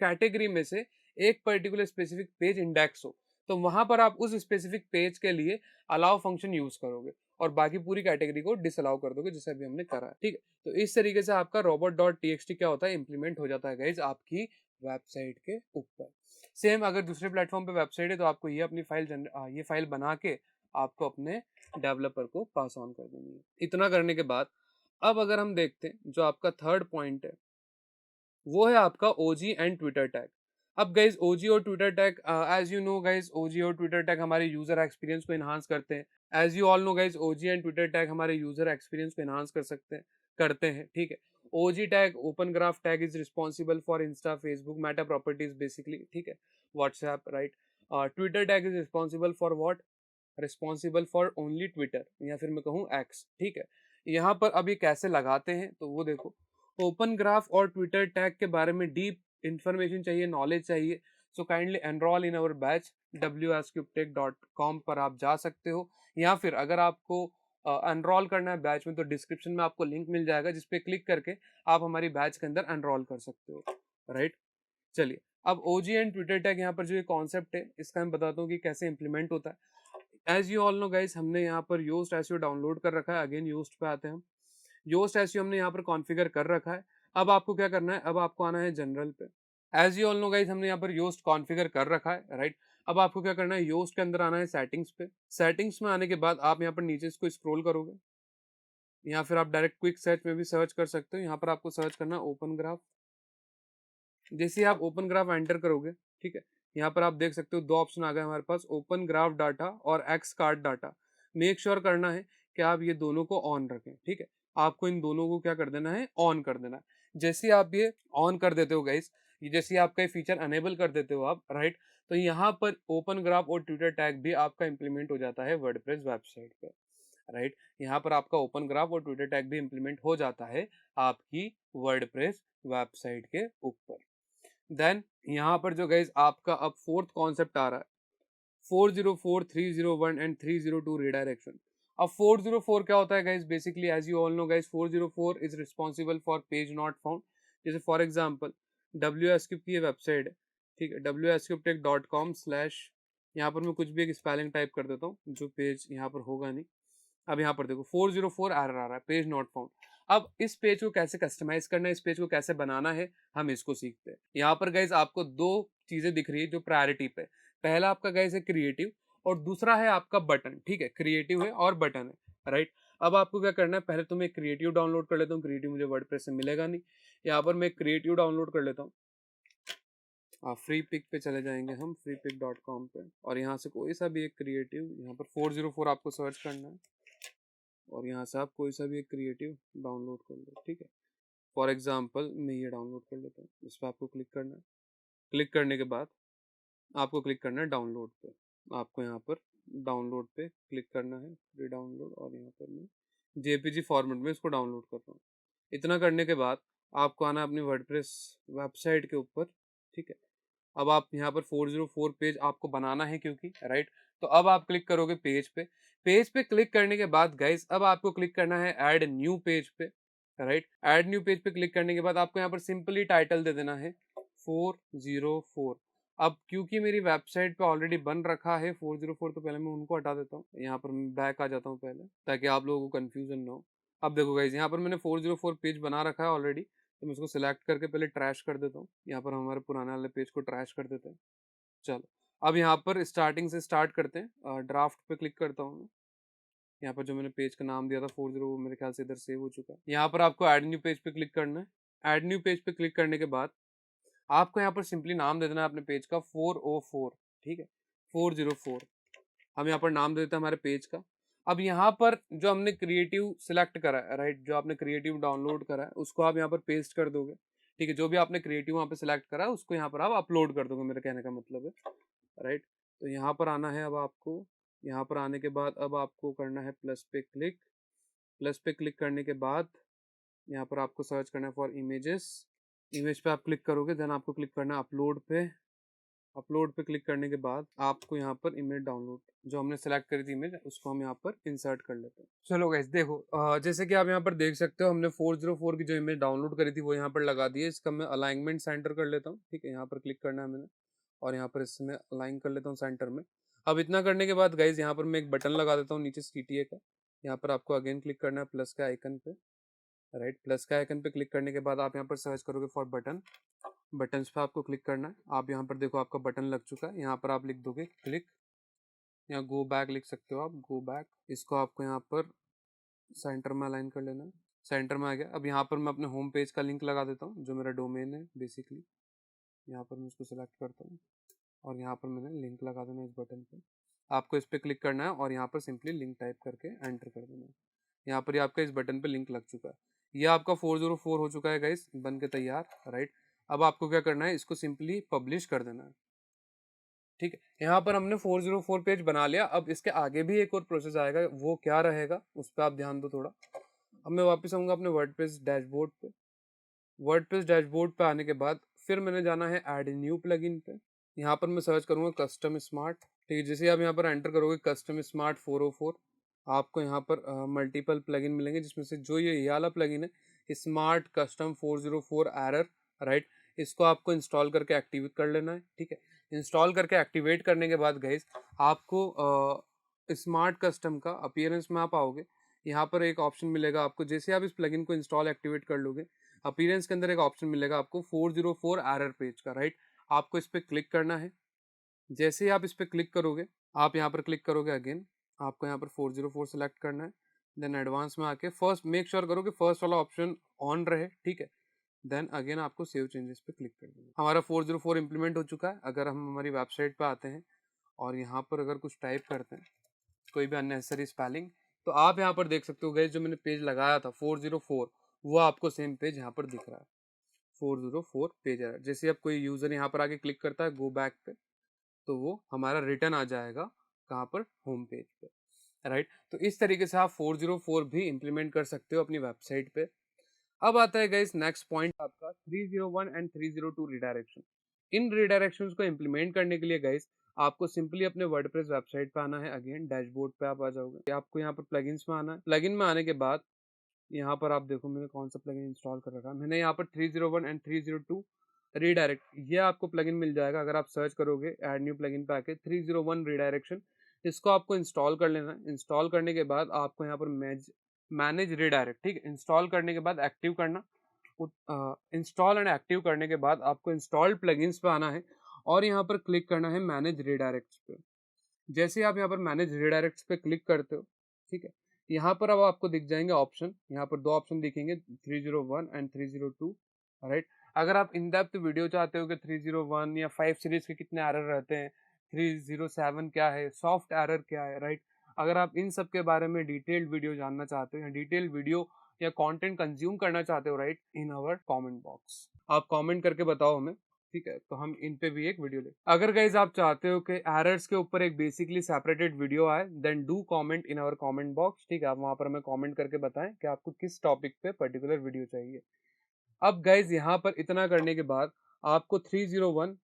कैटेगरी में से एक पर्टिकुलर स्पेसिफिक पेज इंडेक्स हो, तो वहां पर आप उस स्पेसिफिक पेज के लिए अलाउ फंक्शन यूज करोगे और बाकी पूरी कैटेगरी को डिसअलाउ कर दोगे, जैसे अभी हमने करा है। ठीक है, तो इस तरीके से आपका robot.txt क्या होता है, इंप्लीमेंट हो जाता है गाइज आपकी वेबसाइट के ऊपर। सेम अगर दूसरे प्लेटफॉर्म पे वेबसाइट है तो आपको ये अपनी ये फाइल बना के आपको अपने डेवलपर को पास ऑन कर देनी है। इतना करने के बाद अब अगर हम देखते हैं जो आपका थर्ड पॉइंट है, वो है आपका ओजी एंड ट्विटर टैग। अब गाइज ओजी और Twitter tag, as you know guys, OG और ट्विटर टैग हमारे यूजर एक्सपीरियंस को इनहांस करते हैं। As you all know guys, OG and Twitter tag हमारे यूजर एक्सपीरियंस को इनहांस कर सकते हैं, करते हैं। ठीक है, OG tag open graph tag is responsible for Insta, Facebook, Meta properties basically. ठीक है, WhatsApp, right. Twitter tag is responsible for what, responsible for only Twitter, या फिर मैं कहूँ एक्स। ठीक है, यहाँ पर अभी कैसे लगाते हैं तो वो देखो। ओपन ग्राफ और ट्विटर टैग के बारे में डीप इंफॉर्मेशन चाहिए, नॉलेज चाहिए, सो काइंडली एनरोल इन अवर बैच wscubetech.com पर आप जा सकते हो। या फिर अगर आपको एनरोल करना है बैच में तो डिस्क्रिप्शन में आपको लिंक मिल जाएगा, जिसपे क्लिक करके आप हमारी बैच के अंदर एनरोल कर सकते हो, राइट। चलिए, अब ओजी एंड ट्विटर टैग यहाँ पर जो ये कॉन्सेप्ट है इसका मैं बताता हूँ कि कैसे इंप्लीमेंट होता है। As you all know guys, हमने यहाँ पर योस्ट एसईओ डाउनलोड कर रखा है। अगेन योस्ट पे आते हैं हम। योस्ट एसईओ हमने यहाँ पर कॉन्फ़िगर कर रखा है। अब आपको क्या करना है, अब आपको आना है जनरल पे। As you all know guys, हमने यहाँ पर योस्ट कॉन्फ़िगर कर रखा है, राइट। अब आपको क्या करना है, योस्ट के अंदर आना है सेटिंग्स पे। सेटिंग्स में आने के बाद आप यहाँ पर नीचे इसको स्क्रॉल करोगे, या फिर आप डायरेक्ट क्विक सर्च में भी सर्च कर सकते हो। यहाँ पर आपको सर्च करना है ओपन ग्राफ। जैसे ही आप ओपन ग्राफ एंटर करोगे, ठीक है, यहाँ पर आप देख सकते हो दो ऑप्शन आ गए हमारे पास, ओपन ग्राफ डाटा और x card data. Make sure करना है कि आप ये दोनों को ऑन रखें। ठीक है, आपको इन दोनों को क्या कर देना है, ऑन कर देना है। जैसे ही आप ये ऑन कर देते हो गाइस, ये जैसे ही आपका ये फीचर अनेबल कर देते हो आप, राइट, तो यहाँ पर ओपन ग्राफ और ट्विटर टैग भी आपका इंप्लीमेंट हो जाता है वर्डप्रेस वेबसाइट पे, राइट। यहाँ पर आपका ओपन ग्राफ और ट्विटर टैग भी इंप्लीमेंट हो जाता है आपकी वर्डप्रेस वेबसाइट के ऊपर। देन यहाँ पर जो गाइज आपका अब फोर्थ कॉन्सेप्ट आ रहा है, 404, 301 एंड 302 रिडायरेक्शन। अब 404 क्या होता है guys, basically as you all know guys, 404 is responsible for page not found. जैसे फॉर एग्जांपल WSCube की ये वेबसाइट है, ठीक है, wscubetech.com/ यहाँ पर मैं कुछ भी एक स्पेलिंग टाइप कर देता हूँ, जो पेज यहाँ पर होगा नहीं। अब यहाँ पर देखो 404 एरर आ रहा है, पेज नॉट फाउंड। अब इस पेज को कैसे कस्टमाइज करना है, इस पेज को कैसे बनाना है, हम इसको सीखते हैं। यहाँ पर गाइज आपको दो चीजें दिख रही है जो प्रायोरिटी पे। पहला आपका गाइज है क्रिएटिव और दूसरा है आपका बटन। ठीक है, क्रिएटिव है और बटन है, राइट। अब आपको क्या करना है, पहले तो मैं क्रिएटिव डाउनलोड कर लेता हूँ। क्रिएटिव मुझे वर्डप्रेस से मिलेगा नहीं, यहाँ पर मैं क्रिएटिव डाउनलोड कर लेता हूँ। फ्री पिक पे चले जाएंगे हम, freepik.com पे, और यहाँ से कोई सा भी एक क्रिएटिव, यहाँ पर 404 आपको सर्च करना है और यहाँ से आप कोई सा भी एक क्रिएटिव डाउनलोड कर लो। ठीक है, फॉर एग्जांपल मैं ये डाउनलोड कर लेता हूँ। इस पर आपको क्लिक करना है। क्लिक करने के बाद आपको क्लिक करना है डाउनलोड पे। आपको यहाँ पर डाउनलोड पे क्लिक करना है, फ्री डाउनलोड, और यहाँ पर मैं जेपीजी फॉर्मेट में इसको डाउनलोड कर रहा हूँ। इतना करने के बाद आपको आना है अपनी वर्डप्रेस वेबसाइट के ऊपर, ठीक है। अब आप यहाँ पर 404 पेज आपको बनाना है क्योंकि राइट। तो अब आप क्लिक करोगे पेज पे। पेज पे क्लिक करने के बाद गाइस अब आपको क्लिक करना है ऐड न्यू पेज पे, राइट। ऐड न्यू पेज पे क्लिक करने के बाद आपको यहाँ पर सिंपली टाइटल दे देना है 404। अब क्योंकि मेरी वेबसाइट पे ऑलरेडी बन रखा है 404, तो पहले मैं उनको हटा देता हूँ। यहाँ पर मैं बैक आ जाता हूँ पहले, ताकि आप लोगों को कंफ्यूजन ना हो। अब देखो गाइस यहाँ पर मैंने 404 पेज बना रखा है ऑलरेडी, तो मैं इसको सिलेक्ट करके पहले ट्रैश कर देता हूँ। यहाँ पर हमारे पुराने वाले पेज को ट्रैश कर देते हैं। चलो अब यहाँ पर स्टार्टिंग से स्टार्ट करते हैं। ड्राफ्ट पे क्लिक करता हूँ मैं। यहाँ पर जो मैंने पेज का नाम दिया था 40, वो मेरे ख्याल से इधर सेव हो चुका है। यहाँ पर आपको ऐड न्यू पेज पे क्लिक करना है। ऐड न्यू पेज पे क्लिक करने के बाद आपको यहाँ पर सिंपली नाम दे देना है अपने पेज का 404, ठीक है, 404। हम यहाँ पर नाम दे देते हैं हमारे पेज का। अब यहाँ पर जो हमने क्रिएटिव सिलेक्ट करा है, राइट, जो आपने क्रिएटिव डाउनलोड करा है उसको आप यहाँ पर पेस्ट कर दोगे, ठीक है। जो भी आपने क्रिएटिव वहाँ पे सिलेक्ट करा है उसको यहाँ पर आप अपलोड कर दोगे, मेरे कहने का मतलब है, राइट। तो यहाँ पर आना है। अब आपको यहाँ पर आने के बाद अब आपको करना है प्लस पे क्लिक। प्लस पे क्लिक करने के बाद यहाँ पर आपको सर्च करना है फॉर इमेजेस। इमेज पे आप क्लिक करोगे, देन आपको क्लिक करना है अपलोड पे। अपलोड पे क्लिक करने के बाद आपको यहाँ पर इमेज डाउनलोड, जो हमने सेलेक्ट करी थी इमेज, उसको हम यहाँ पर इंसर्ट कर लेते हैं। चलो गाइस देखो, जैसे कि आप यहाँ पर देख सकते हो हमने 404 की जो इमेज डाउनलोड करी थी वो यहाँ पर लगा दी है। इसका मैं अलाइनमेंट सेंटर कर लेता हूँ, ठीक है। यहाँ पर क्लिक करना है मैंने और यहाँ पर इसमें अलाइन कर लेता हूँ सेंटर में। अब इतना करने के बाद गाइज यहाँ पर मैं एक बटन लगा देता हूँ नीचे CTA का। यहाँ पर आपको अगेन क्लिक करना है प्लस के आइकन पे, राइट। प्लस के आइकन पे क्लिक करने के बाद आप यहाँ पर सर्च करोगे फॉर बटन। बटन्स पे आपको क्लिक करना है। आप यहाँ पर देखो आपका बटन लग चुका है। यहाँ पर आप लिख दोगे क्लिक, या गो बैक लिख सकते हो आप, गो बैक। इसको आपको यहाँ पर सेंटर में अलाइन कर लेना है। सेंटर में आ गया। अब यहाँ पर मैं अपने होम पेज का लिंक लगा देता हूँ, जो मेरा डोमेन है बेसिकली। यहाँ पर मैं इसको सिलेक्ट करता हूँ और यहाँ पर मैंने लिंक लगा देना इस बटन पे। आपको इस पर क्लिक करना है और यहाँ पर सिंपली लिंक टाइप करके एंटर कर देना है। यहाँ पर ही आपका इस बटन पे लिंक लग चुका है। ये आपका 404 हो चुका है गाइस, बन के तैयार, राइट। अब आपको क्या करना है, इसको सिंपली पब्लिश कर देना है, ठीक है। यहाँ पर हमने 404 पेज बना लिया। अब इसके आगे भी एक और प्रोसेस आएगा, वो क्या रहेगा उस पर आप ध्यान दो थोड़ा। अब मैं वापस आऊँगा अपने वर्डप्रेस डैशबोर्ड पे। वर्डप्रेस डैशबोर्ड पे आने के बाद फिर मैंने जाना है ऐड न्यू प्लगइन पे। यहाँ पर मैं सर्च करूँगा कस्टम स्मार्ट, ठीक है। जैसे आप यहाँ पर एंटर करोगे कस्टम स्मार्ट 404, आपको यहाँ पर मल्टीपल प्लगइन मिलेंगे, जिसमें से जो ये वाला प्लगइन है स्मार्ट कस्टम 404 एरर, राइट, इसको आपको इंस्टॉल करके एक्टिवेट कर लेना है, ठीक है। इंस्टॉल करके एक्टिवेट करने के बाद गाइस आपको स्मार्ट कस्टम का अपीयरेंस में आप आओगे। यहाँ पर एक ऑप्शन मिलेगा आपको, जैसे आप इस प्लगइन को इंस्टॉल एक्टिवेट कर लोगे, अपीयरेंस के अंदर एक ऑप्शन मिलेगा आपको 404 एरर पेज का, राइट। आपको इस पर क्लिक करना है। जैसे ही आप इस पर क्लिक करोगे, आप यहाँ पर क्लिक करोगे अगेन, आपको यहाँ पर 404 सेलेक्ट करना है। देन एडवांस में आके फर्स्ट मेक श्योर करो कि फर्स्ट वाला ऑप्शन ऑन रहे, ठीक है। देन अगेन आपको सेव चेंजेस पे क्लिक कर देना। हमारा 404 इंप्लीमेंट हो चुका है। अगर हम हमारी वेबसाइट पे आते हैं और यहाँ पर अगर कुछ टाइप करते हैं, कोई भी अननेसेसरी स्पेलिंग, तो आप यहाँ पर देख सकते हो गाइस, जो मैंने पेज लगाया था 404, वो आपको सेम पेज यहाँ पर दिख रहा है, 404 पेज है। जैसे अब कोई यूजर यहाँ पर आके क्लिक करता है गो बैक पे, तो वो हमारा रिटर्न आ जाएगा कहाँ पर, होम पेज पे, राइट। तो इस तरीके से आप 404 भी इंप्लीमेंट कर सकते हो अपनी वेबसाइट पे। अब आता है गाइस नेक्स्ट पॉइंट आपका 301 एंड 302 रिडायरेक्शन। इन रिडायरेक्शंस को इंप्लीमेंट करने के लिए गाइस आपको सिंपली अपने वर्डप्रेस वेबसाइट पे आना है। अगेन डैशबोर्ड पे आप आ जाओगे। आपको यहाँ पर प्लगइन्स में आना है। प्लगइन में आने के बाद यहाँ पर आप देखो मैंने कौन सा प्लगइन इंस्टॉल कर रखा है। मैंने यहाँ पर 301 एंड 302 रीडायरेक्ट, ये आपको प्लगइन मिल जाएगा अगर आप सर्च करोगे ऐड न्यू प्लगइन पे आके 301 रीडायरेक्शन। इसको आपको इंस्टॉल कर लेना है। इंस्टॉल करने के बाद आपको यहाँ पर मैनेज रीडायरेक्ट, ठीक है, इंस्टॉल करने के बाद एक्टिव करना। इंस्टॉल एंड एक्टिव करने के बाद आपको इंस्टॉल्ड प्लगइन्स पे आना है और यहाँ पर क्लिक करना है मैनेज रीडायरेक्ट्स पे। जैसे आप यहाँ पर मैनेज रीडायरेक्ट्स पे क्लिक करते हो, ठीक है, यहाँ पर अब आपको दिख जाएंगे ऑप्शन। यहाँ पर दो ऑप्शन दिखेंगे 301 एंड 302, राइट। अगर आप इन डेप्थ वीडियो चाहते हो कि 301 या 5 सीरीज के कितने एरर रहते हैं, 307 क्या है, सॉफ्ट एरर क्या है, राइट, अगर आप इन सब के बारे में डिटेल्ड वीडियो जानना चाहते हो या डिटेल्ड वीडियो या कंटेंट कंज्यूम करना चाहते हो, right, in our comment box आप कमेंट करके बताओ हमें ठीक है, तो हम इन पे भी एक वीडियो ले। अगर गाइज आप चाहते हो कि एरर्स के ऊपर एक बेसिकली सेपरेटेड वीडियो आए, then do comment in our comment box, ठीक है, आप वहां पर हमें कमेंट करके बताएं कि आपको किस टॉपिक पे पर्टिकुलर वीडियो चाहिए। अब गाइज यहाँ पर इतना करने के बाद आपको 301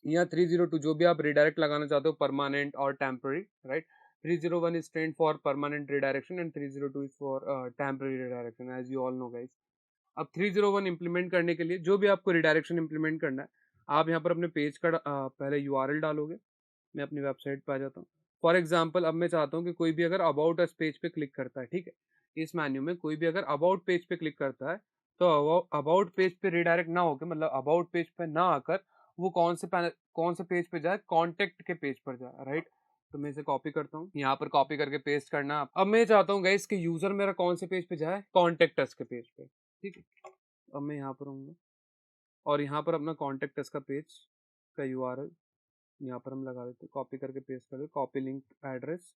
या 302 जो भी आप रिडायरेक्ट लगाना चाहते हो, परमानेंट और temporary, right. 301 is stand for permanent redirection and 302 is for temporary redirection, as you all know guys. अब 301 इम्प्लीमेंट करने के लिए जो भी आपको रिडायरेक्शन इम्प्लीमेंट करना है, आप यहाँ पर अपने पेज का पहले यूआरएल डालोगे। मैं अपनी वेबसाइट पे आ जाता हूँ। फॉर एग्जाम्पल अब मैं चाहता हूँ कि कोई भी अगर अबाउट अस पेज पे क्लिक करता है, ठीक है, इस मेन्यू में कोई भी अगर अबाउट पेज पे क्लिक करता है, तो अबाउट पेज पे रिडायरेक्ट ना होकर, मतलब अबाउट पेज पे ना आकर वो कौन से पेज पे जाए, कॉन्टेक्ट के पेज पर जाए, राइट। तो मैं इसे कॉपी करता हूँ, यहाँ पर कॉपी करके पेस्ट करना। अब मैं चाहता हूँ गाइस कि यूजर मेरा कौन से पेज पे जाए, कॉन्टेक्ट अस के पेज पे, ठीक है। अब मैं यहाँ पर हूँ और यहाँ पर अपना कॉन्टेक्ट अस का पेज का यूआरएल यहाँ पर हम लगा देते, कॉपी करके पेस्ट कर दे, copy link address,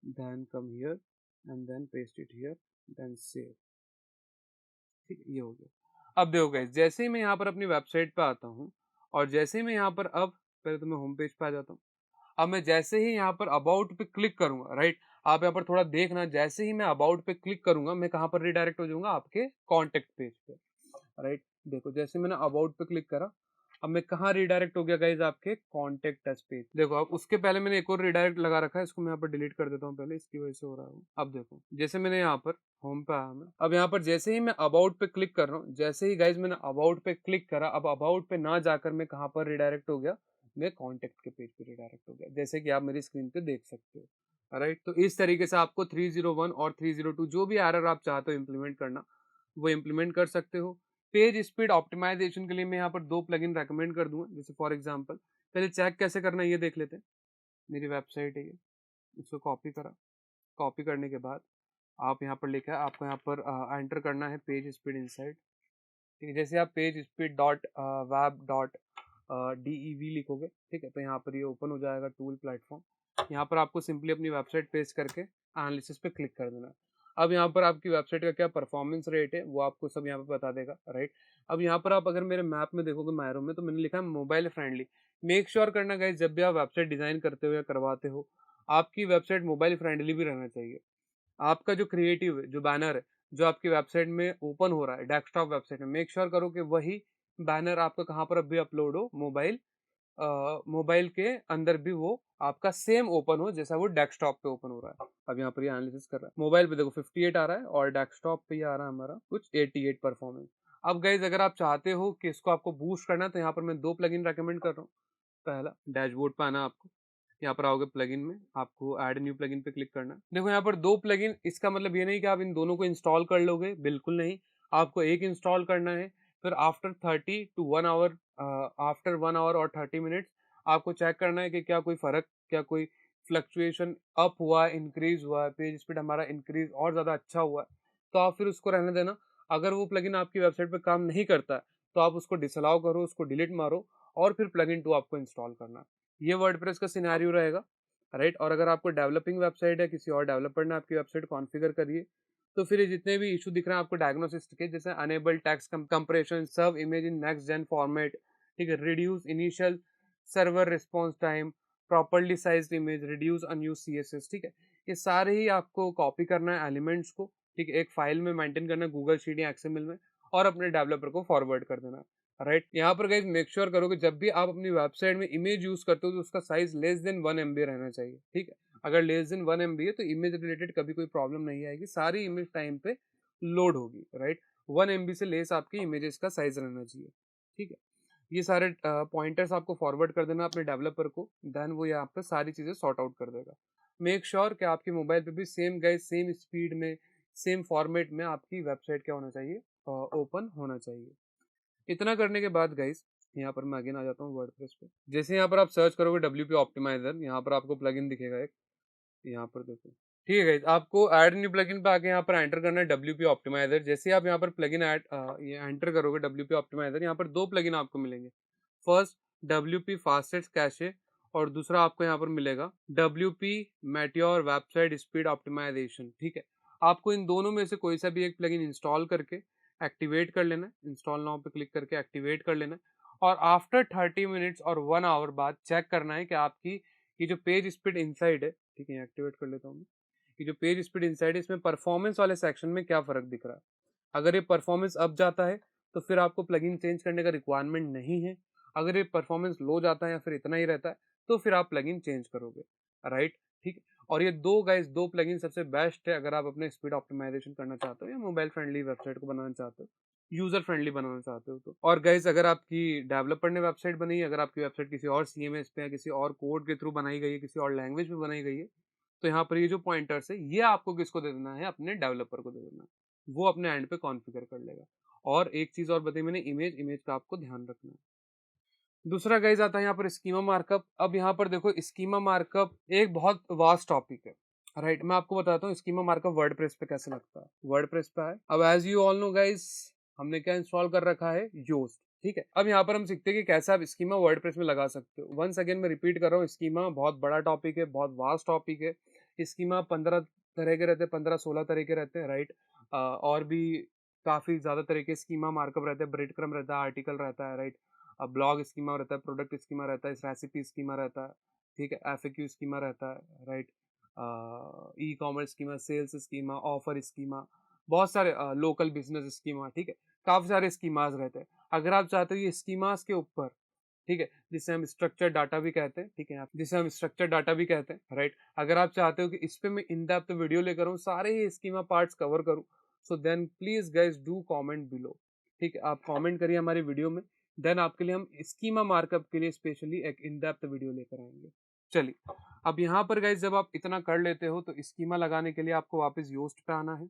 then come here and then paste it here, then save, ठीक है, ये हो गया। अब देखो गाइस, जैसे ही मैं यहाँ पर अपनी वेबसाइट पे आता हूँ और जैसे ही मैं यहाँ पर, अब पहले तो मैं होम पेज पे आ जाता हूँ। अब मैं जैसे ही यहाँ पर अबाउट पे क्लिक करूंगा, राइट, आप यहाँ पर थोड़ा देखना, जैसे ही मैं अबाउट पे क्लिक करूंगा मैं कहाँ पर रिडायरेक्ट हो जाऊंगा, आपके कॉन्टेक्ट पेज पे, राइट। देखो जैसे मैंने अबाउट पे क्लिक करा, अब मैं कहाँ रिडायरेक्ट हो गया गाइज, आपके कॉन्टेक्ट अस पेज। देखो अब उसके पहले मैंने एक और रिडायरेक्ट लगा रखा है, इसको मैं यहाँ पर डिलीट कर देता हूँ पहले, इसकी वजह से हो रहा है। अब देखो जैसे मैंने यहाँ पर होम पे आया मैं, अब यहाँ पर जैसे ही मैं अबाउट पे क्लिक कर रहा हूँ, जैसे ही गाइज मैंने अबाउट पे क्लिक करा, अब अबाउट पे ना जाकर मैं कहाँ पर रिडायरेक्ट हो गया, मैं कॉन्टेक्ट के पेज पे रिडायरेक्ट हो गया, जैसे कि आप मेरी स्क्रीन पे देख सकते हो, राइट। तो इस तरीके से आपको 301 और 302 जो भी एरर आप चाहते हो इम्प्लीमेंट करना, वो इम्प्लीमेंट कर सकते हो। पेज स्पीड ऑप्टिमाइजेशन के लिए मैं यहाँ पर 2 प्लगइन रेकमेंड कर दूंगा। जैसे फॉर एग्जांपल पहले चेक कैसे करना है ये देख लेते हैं। मेरी वेबसाइट है ये, इसको कॉपी करा, कॉपी करने के बाद आप यहाँ पर लिखा है, आपको यहाँ पर एंटर करना है पेज स्पीड इनसाइड, ठीक है। जैसे आप page speed dot web dot DEV लिखोगे, ठीक है, तो यहाँ पर ये ओपन हो जाएगा टूल प्लेटफॉर्म। यहाँ पर आपको सिंपली अपनी वेबसाइट पेज करके एनालिसिस पे क्लिक कर देना है। अब यहाँ पर आपकी वेबसाइट का क्या परफॉर्मेंस रेट है वो आपको सब यहाँ पे बता देगा, राइट। अब यहाँ पर आप अगर मेरे मैप में देखोगे, मायरो में, तो मैंने लिखा है मोबाइल फ्रेंडली। मेक श्योर करना गाइस, जब भी आप वेबसाइट डिजाइन करते हो या करवाते हो, आपकी वेबसाइट मोबाइल फ्रेंडली भी रहना चाहिए। आपका जो क्रिएटिव है, जो बैनर है, जो आपकी वेबसाइट में ओपन हो रहा है, डेस्कटॉप वेबसाइट में, मेक श्योर करो कि वही बैनर आपका कहाँ पर अभी अपलोड हो, मोबाइल के अंदर भी वो आपका सेम ओपन हो जैसा वो डेस्कटॉप पे ओपन हो रहा है। अब यहाँ पर ये एनालिसिस कर रहा है, मोबाइल पे देखो 58 आ रहा है और डेस्कटॉप पे ये आ रहा है हमारा कुछ 88 परफॉर्मेंस। अब गाइज अगर आप चाहते हो कि इसको आपको बूस्ट करना है, तो यहाँ पर मैं 2 प्लगइन रेकमेंड कर रहा हूँ। पहला, डैशबोर्ड पे आना आपको, यहाँ पर आओगे प्लगइन में, आपको ऐड न्यू प्लगइन पे क्लिक करना है। देखो यहाँ पर 2 प्लगइन, इसका मतलब ये नहीं कि आप इन दोनों को इंस्टॉल कर लोगे, बिल्कुल नहीं। आपको एक इंस्टॉल करना है, फिर after 30 to 1 hour, after 1 hour और 30 मिनट्स आपको चेक करना है कि क्या कोई फर्क, क्या कोई फ्लक्चुएशन अप हुआ है, इंक्रीज हुआ है, पेज स्पीड हमारा इंक्रीज और ज्यादा अच्छा हुआ है, तो आप फिर उसको रहने देना। अगर वो प्लगइन आपकी वेबसाइट पे काम नहीं करता है, तो आप उसको डिसअलाउ करो, उसको डिलीट मारो और फिर प्लगइन 2 आपको इंस्टॉल करना है। ये वर्डप्रेस का सिनेरियो रहेगा, राइट। और अगर आपको डेवलपिंग वेबसाइट है, किसी और डेवलपर ने आपकी वेबसाइट कॉन्फ़िगर करी है, तो फिर ये जितने भी इशू दिख रहे हैं आपको डायग्नोसिस के, जैसे enable text compression, serve image in next gen format, ठीक है, reduce initial server response time, properly sized image, reduce unused CSS, ठीक है, ये सारे ही आपको कॉपी करना है एलिमेंट्स को, ठीक है, एक फाइल में मेंटेन करना है गूगल शीट या XML में, और अपने डेवलपर को फॉरवर्ड कर देना है, राइट। यहाँ पर गाइस मेक श्योर करो कि जब भी आप अपनी वेबसाइट में इमेज यूज करते हो तो उसका साइज लेस देन 1 MB रहना चाहिए, ठीक है। अगर लेस देन 1 MB है तो इमेज रिलेटेड कभी कोई प्रॉब्लम नहीं आएगी, सारी इमेज टाइम पे लोड होगी, राइट। 1 MB से लेस आपकी इमेजेस का साइज रहना चाहिए, ठीक है। ये सारे पॉइंटर्स आपको फॉरवर्ड कर देना अपने डेवलपर को, देन वो यहाँ पे सारी चीजें सॉर्ट आउट कर देगा। मेक श्योर कि आपके मोबाइल पे भी सेम गाइस, सेम स्पीड में, सेम फॉर्मेट में आपकी वेबसाइट क्या होना चाहिए, ओपन होना चाहिए। इतना करने के बाद गाइस, यहाँ पर मैं अगेन आ जाता हूँ वर्डप्रेस पे। जैसे यहाँ पर आप सर्च करोगे WP ऑप्टिमाइजर, यहाँ पर आपको प्लगइन दिखेगा एक, यहाँ पर देखो, ठीक है गाइस, आपको ऐड न्यू प्लगइन पे आके यहाँ पर एंटर करना है WP ऑप्टिमाइजर। जैसे आप यहाँ पर प्लगइन ऐड ये एंटर करोगे WP ऑप्टिमाइजर, यहाँ पर 2 प्लगइन आपको मिलेंगे। फर्स्ट WP फास्टेस्ट कैशे, और दूसरा आपको यहाँ पर मिलेगा WP Meteor website speed optimisation, ठीक है। आपको इन दोनों में से कोई सा भी एक प्लगइन इंस्टॉल करके एक्टिवेट कर लेना है, इंस्टॉल नाउ पे क्लिक करके एक्टिवेट कर लेना है, और आफ्टर 30 मिनट्स और 1 आवर बाद चेक करना है कि आपकी ये जो पेज स्पीड इनसाइड है, ठीक है, एक्टिवेट कर लेता हूँ मैं। ये जो पेज स्पीड इनसाइड है इसमें परफॉर्मेंस वाले सेक्शन में क्या फर्क दिख रहा है। अगर ये परफॉर्मेंस अप जाता है तो फिर आपको प्लगइन चेंज करने का रिक्वायरमेंट नहीं है। अगर ये परफॉर्मेंस लो जाता है या फिर इतना ही रहता है तो फिर आप प्लगइन चेंज करोगे, राइट, ठीक है। और ये दो प्लगइन सबसे बेस्ट है अगर आप अपने स्पीड ऑप्टिमाइजेशन करना चाहते हो या मोबाइल फ्रेंडली वेबसाइट को बनाना चाहते हो, यूजर फ्रेंडली बनाना चाहते हो तो। और गाइस अगर आपकी डेवलपर ने वेबसाइट बनाई है, अगर आपकी वेबसाइट किसी और सीएमएस पे या किसी और कोड के थ्रू बनाई गई है, किसी और लैंग्वेज में बनाई गई है, तो यहाँ पर ये जो पॉइंटर्स है ये आपको किसको दे देना है, अपने डेवलपर को दे देना है। वो अपने एंड पे कॉन्फ़िगर कर लेगा। और एक चीज और बताई मैंने, इमेज का आपको ध्यान रखना है। दूसरा गाइज आता है यहाँ पर स्कीमा मार्कअप। अब यहाँ पर देखो स्कीमा मार्कअप एक बहुत वास्ट टॉपिक है, राइट। मैं आपको बताता हूँ स्कीमा मार्कअप वर्डप्रेस पे कैसे लगता है। वर्डप्रेस पे है, अब as you all know guys हमने क्या इंस्टॉल कर रखा है, योस्ट, ठीक है। अब यहाँ पर हम सीखते हैं कि कैसे आप स्कीमा वर्डप्रेस में लगा सकते हो। वंस अगेन मैं रिपीट कर रहा हूँ, स्कीमा बहुत बड़ा टॉपिक है, बहुत वास्ट टॉपिक है। स्कीमा 15 तरह के रहते हैं, 15-16 तरह के रहते हैं, राइट। और भी काफी ज्यादा तरह के स्कीमा मार्कअप रहते हैं, ब्रेड क्रम रहता है, आर्टिकल रहता है, राइट। ब्लॉग स्कीमा रहता है, प्रोडक्ट स्कीमा रहता है, रेसिपी स्कीमा रहता है, ठीक है, एफएक्यू स्कीमा रहता है, राइट। Ecommerce schema, sales schema, offer schema, बहुत सारे लोकल बिजनेस स्कीमा, ठीक है। काफी सारे स्कीमास रहते हैं। अगर आप चाहते हो ये स्कीमास के ऊपर, ठीक है, जिसे हम स्ट्रक्चर डाटा भी कहते हैं, ठीक है, जिसे हम स्ट्रक्चर डाटा भी कहते हैं, राइट। अगर आप चाहते हो कि इस पे मैं इन डेप्थ वीडियो लेकर हूँ, सारे ही स्कीमा पार्ट्स कवर करूँ, so then please guys do comment below, ठीक है। आप कमेंट करिए हमारी वीडियो में, देन आपके लिए हम स्कीमा मार्कअप के लिए स्पेशली एक इन डेप्थ वीडियो लेकर आएंगे। चलिए, अब यहाँ पर गाइज जब आप इतना कर लेते हो तो स्कीमा लगाने के लिए आपको वापस योस्ट पे आना है।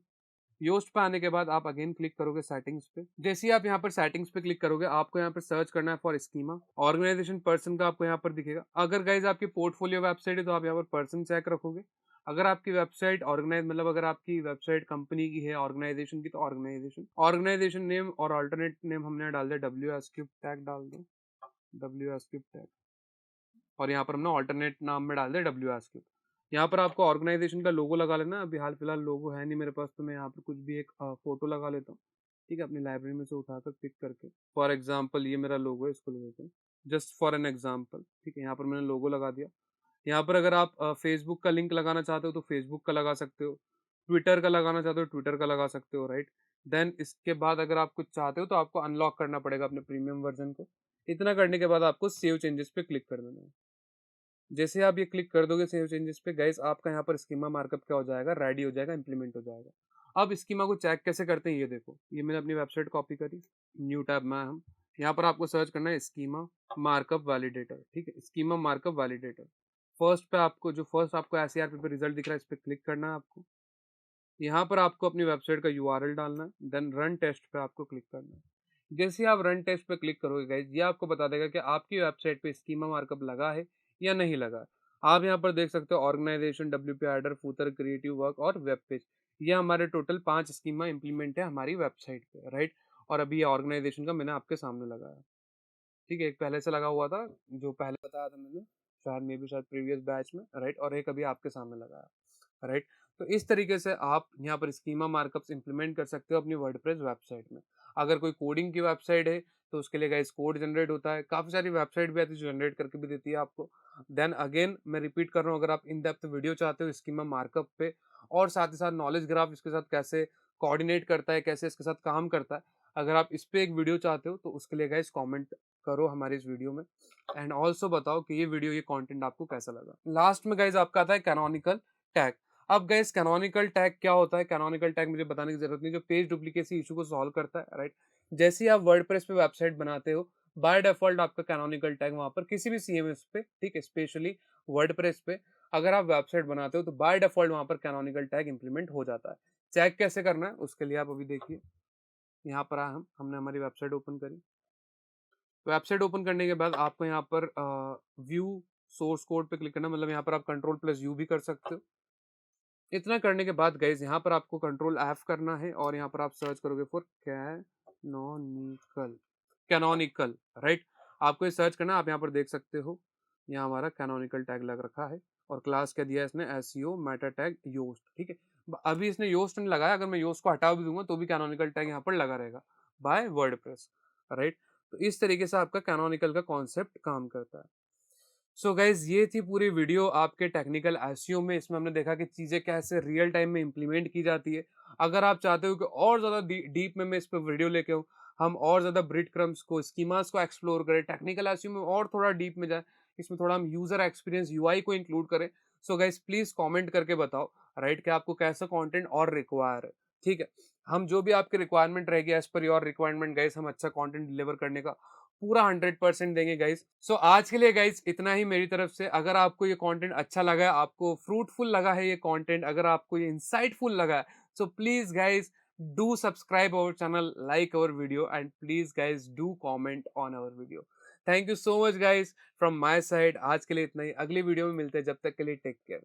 योस्ट पे आने के बाद आप अगेन क्लिक करोगे सेटिंग्स पे। जैसे ही आप यहाँ पर सेटिंग्स पे क्लिक करोगे आपको यहाँ पर सर्च करना है फॉर स्कीमा। ऑर्गेनाइजेशन पर्सन का आपको यहाँ पर दिखेगा। अगर गाइज आपकी पोर्टफोलियो वेबसाइट है तो आप यहाँ पर पर्सन चेक रखोगे। अगर आपकी वेबसाइट ऑर्गेनाइज मतलब अगर आपकी वेबसाइट कंपनी की है, ऑर्गेनाइजेशन की, तो ऑर्गेनाइजेशन नेम और अल्टरनेट नेम हमने डाल दिया WSCube टैग डाल दो, WSCube टैग। और यहाँ पर हमने ऑल्टरनेट नाम में डाल दिया WSCube। यहाँ पर आपको ऑर्गेनाइजेशन का लोगो लगा लेना। अभी हाल फिलहाल लोगो है नहीं मेरे पास, तो मैं यहाँ पर कुछ भी एक फोटो लगा लेता हूँ, ठीक है, अपनी लाइब्रेरी में से उठाकर पिक करके। फॉर एग्जाम्पल ये मेरा लोगो है, इसको ले लेते हैं, जस्ट फॉर एन एग्जाम्पल, ठीक है। यहाँ पर मैंने लोगो लगा दिया। यहाँ पर अगर आप फेसबुक का लिंक लगाना चाहते हो तो फेसबुक का लगा सकते हो, ट्विटर का लगाना चाहते हो ट्विटर का लगा सकते हो, राइट। देन इसके बाद अगर आप कुछ चाहते हो तो आपको अनलॉक करना पड़ेगा अपने प्रीमियम वर्जन को। इतना करने के बाद आपको सेव चेंजेस पे क्लिक कर देना है। जैसे आप ये क्लिक कर दोगे सेव चेंजेस पे, गाइस आपका यहाँ पर स्कीमा मार्कअप क्या हो जाएगा, रेडी हो जाएगा, इंप्लीमेंट हो जाएगा। अब स्कीमा को चेक कैसे करते हैं ये देखो, ये मैंने अपनी वेबसाइट कॉपी करी, न्यू टैब में हम यहाँ पर आपको सर्च करना है स्कीमा मार्कअप वैलिडेटर, ठीक है, स्कीमा मार्कअप वैलिडेटर। फर्स्ट पे आपको जो फर्स्ट आपको SERP पे रिजल्ट दिख रहा है इस पे क्लिक करना है आपको। यहाँ पर आपको अपनी वेबसाइट का URL डालना है, देन रन टेस्ट पे आपको क्लिक करना है। जैसे ही आप रन टेस्ट पे क्लिक करोगे गाइस, ये आपको बता देगा कि आपकी वेबसाइट पे स्कीमा मार्कअप लगा है या नहीं लगा है। आप यहाँ पर देख सकते हो organisation, WP header, footer, creative work और वेब पेज। ये हमारे टोटल 5 स्कीमा इंप्लीमेंट है हमारी वेबसाइट पे, राइट। और अभी ये ऑर्गेनाइजेशन का मैंने आपके सामने लगाया, ठीक है। एक पहले से लगा हुआ था जो पहले बताया था मैंने, शायद मे बी शायद प्रीवियस बैच में, राइट। और एक अभी आपके सामने लगाया, राइट। तो इस तरीके से आप यहाँ पर स्कीमा मार्कअप्स इंप्लीमेंट कर सकते हो अपनी वर्डप्रेस वेबसाइट में। अगर कोई कोडिंग की वेबसाइट है तो उसके लिए गाइस कोड जनरेट होता है। काफी सारी वेबसाइट भी आती है जो जनरेट करके भी देती है आपको। देन अगेन मैं रिपीट कर रहा हूँ, अगर आप इन डेप्थ वीडियो चाहते हो स्कीमा मार्कअप पे और साथ ही साथ नॉलेज ग्राफ इसके साथ कैसे कोऑर्डिनेट करता है, कैसे इसके साथ काम करता है, अगर आप इस पे एक वीडियो चाहते हो तो उसके लिए गाइस कमेंट करो हमारे इस वीडियो में। एंड ऑल्सो बताओ कि ये वीडियो, ये कंटेंट आपको कैसा लगा। लास्ट में गाइस आपका आता है कैनोनिकल टैग। अब गाइस कैनोनिकल टैग क्या होता है, कैनोनिकल टैग मुझे बताने की जरूरत नहीं, जो पेज डुप्लीकेसी इशू को सॉल्व करता है, राइट। जैसे ही आप वर्डप्रेस पे वेबसाइट बनाते हो, बाय डिफॉल्ट आपका कैनोनिकल टैग वहां पर किसी भी CMS पे, ठीक है, स्पेशली वर्डप्रेस पे अगर आप वेबसाइट बनाते हो तो बाय डिफॉल्ट वहां पर कैनोनिकल टैग इंप्लीमेंट हो जाता है। चेक कैसे करना है उसके लिए आप अभी देखिए, यहाँ पर हमने हमारी वेबसाइट ओपन करी। वेबसाइट ओपन करने के बाद आपको यहाँ पर व्यू सोर्स कोड पे क्लिक करना, मतलब यहाँ पर आप Ctrl+U भी कर सकते हो। इतना करने के बाद गाइज यहाँ पर आपको Ctrl+F करना है और यहाँ पर आप सर्च करोगे फॉर कैनोनिकल, कैनोनिकल, राइट। आपको ये सर्च करना, आप यहाँ पर देख सकते हो यहाँ हमारा कैनोनिकल टैग लग रखा है और क्लास क्या दिया है इसने, SEO मेटा टैग योस्ट, ठीक है। अभी इसने योस्ट नहीं लगाया, अगर मैं योस्ट को हटा भी दूंगा तो भी कैनोनिकल टैग यहाँ पर लगा रहेगा बाय वर्डप्रेस, राइट। तो तो इस तरीके से आपका कैनोनिकल का कॉन्सेप्ट काम करता है। सो गाइज ये थी पूरी वीडियो आपके टेक्निकल एसईओ में। इसमें हमने देखा कि चीज़ें कैसे रियल टाइम में इम्प्लीमेंट की जाती है। अगर आप चाहते हो कि और ज़्यादा डीप में मैं इस पर वीडियो लेके आऊँ, हम और ज़्यादा ब्रेड क्रम्स को, स्कीमास को एक्सप्लोर करें, टेक्निकल एसईओ में और थोड़ा डीप में जाए, इसमें थोड़ा हम यूजर एक्सपीरियंस यूआई को इंक्लूड करें, सो गाइज प्लीज कमेंट करके बताओ राइट कि आपको कैसा कंटेंट और रिक्वायर है। ठीक है, हम जो भी आपकी रिक्वायरमेंट रहेगी as per your requirement guys, हम अच्छा कंटेंट डिलीवर करने का पूरा 100% देंगे गाइज। सो आज के लिए गाइज इतना ही मेरी तरफ से। अगर आपको ये कंटेंट अच्छा लगा है, आपको फ्रूटफुल लगा है ये कंटेंट, अगर आपको ये इंसाइटफुल लगा है, so please guys do subscribe our channel, like our video and please guys do comment on our video. Thank you so much guys from my side. आज के लिए इतना ही, अगली वीडियो में मिलते हैं, जब तक के लिए टेक केयर।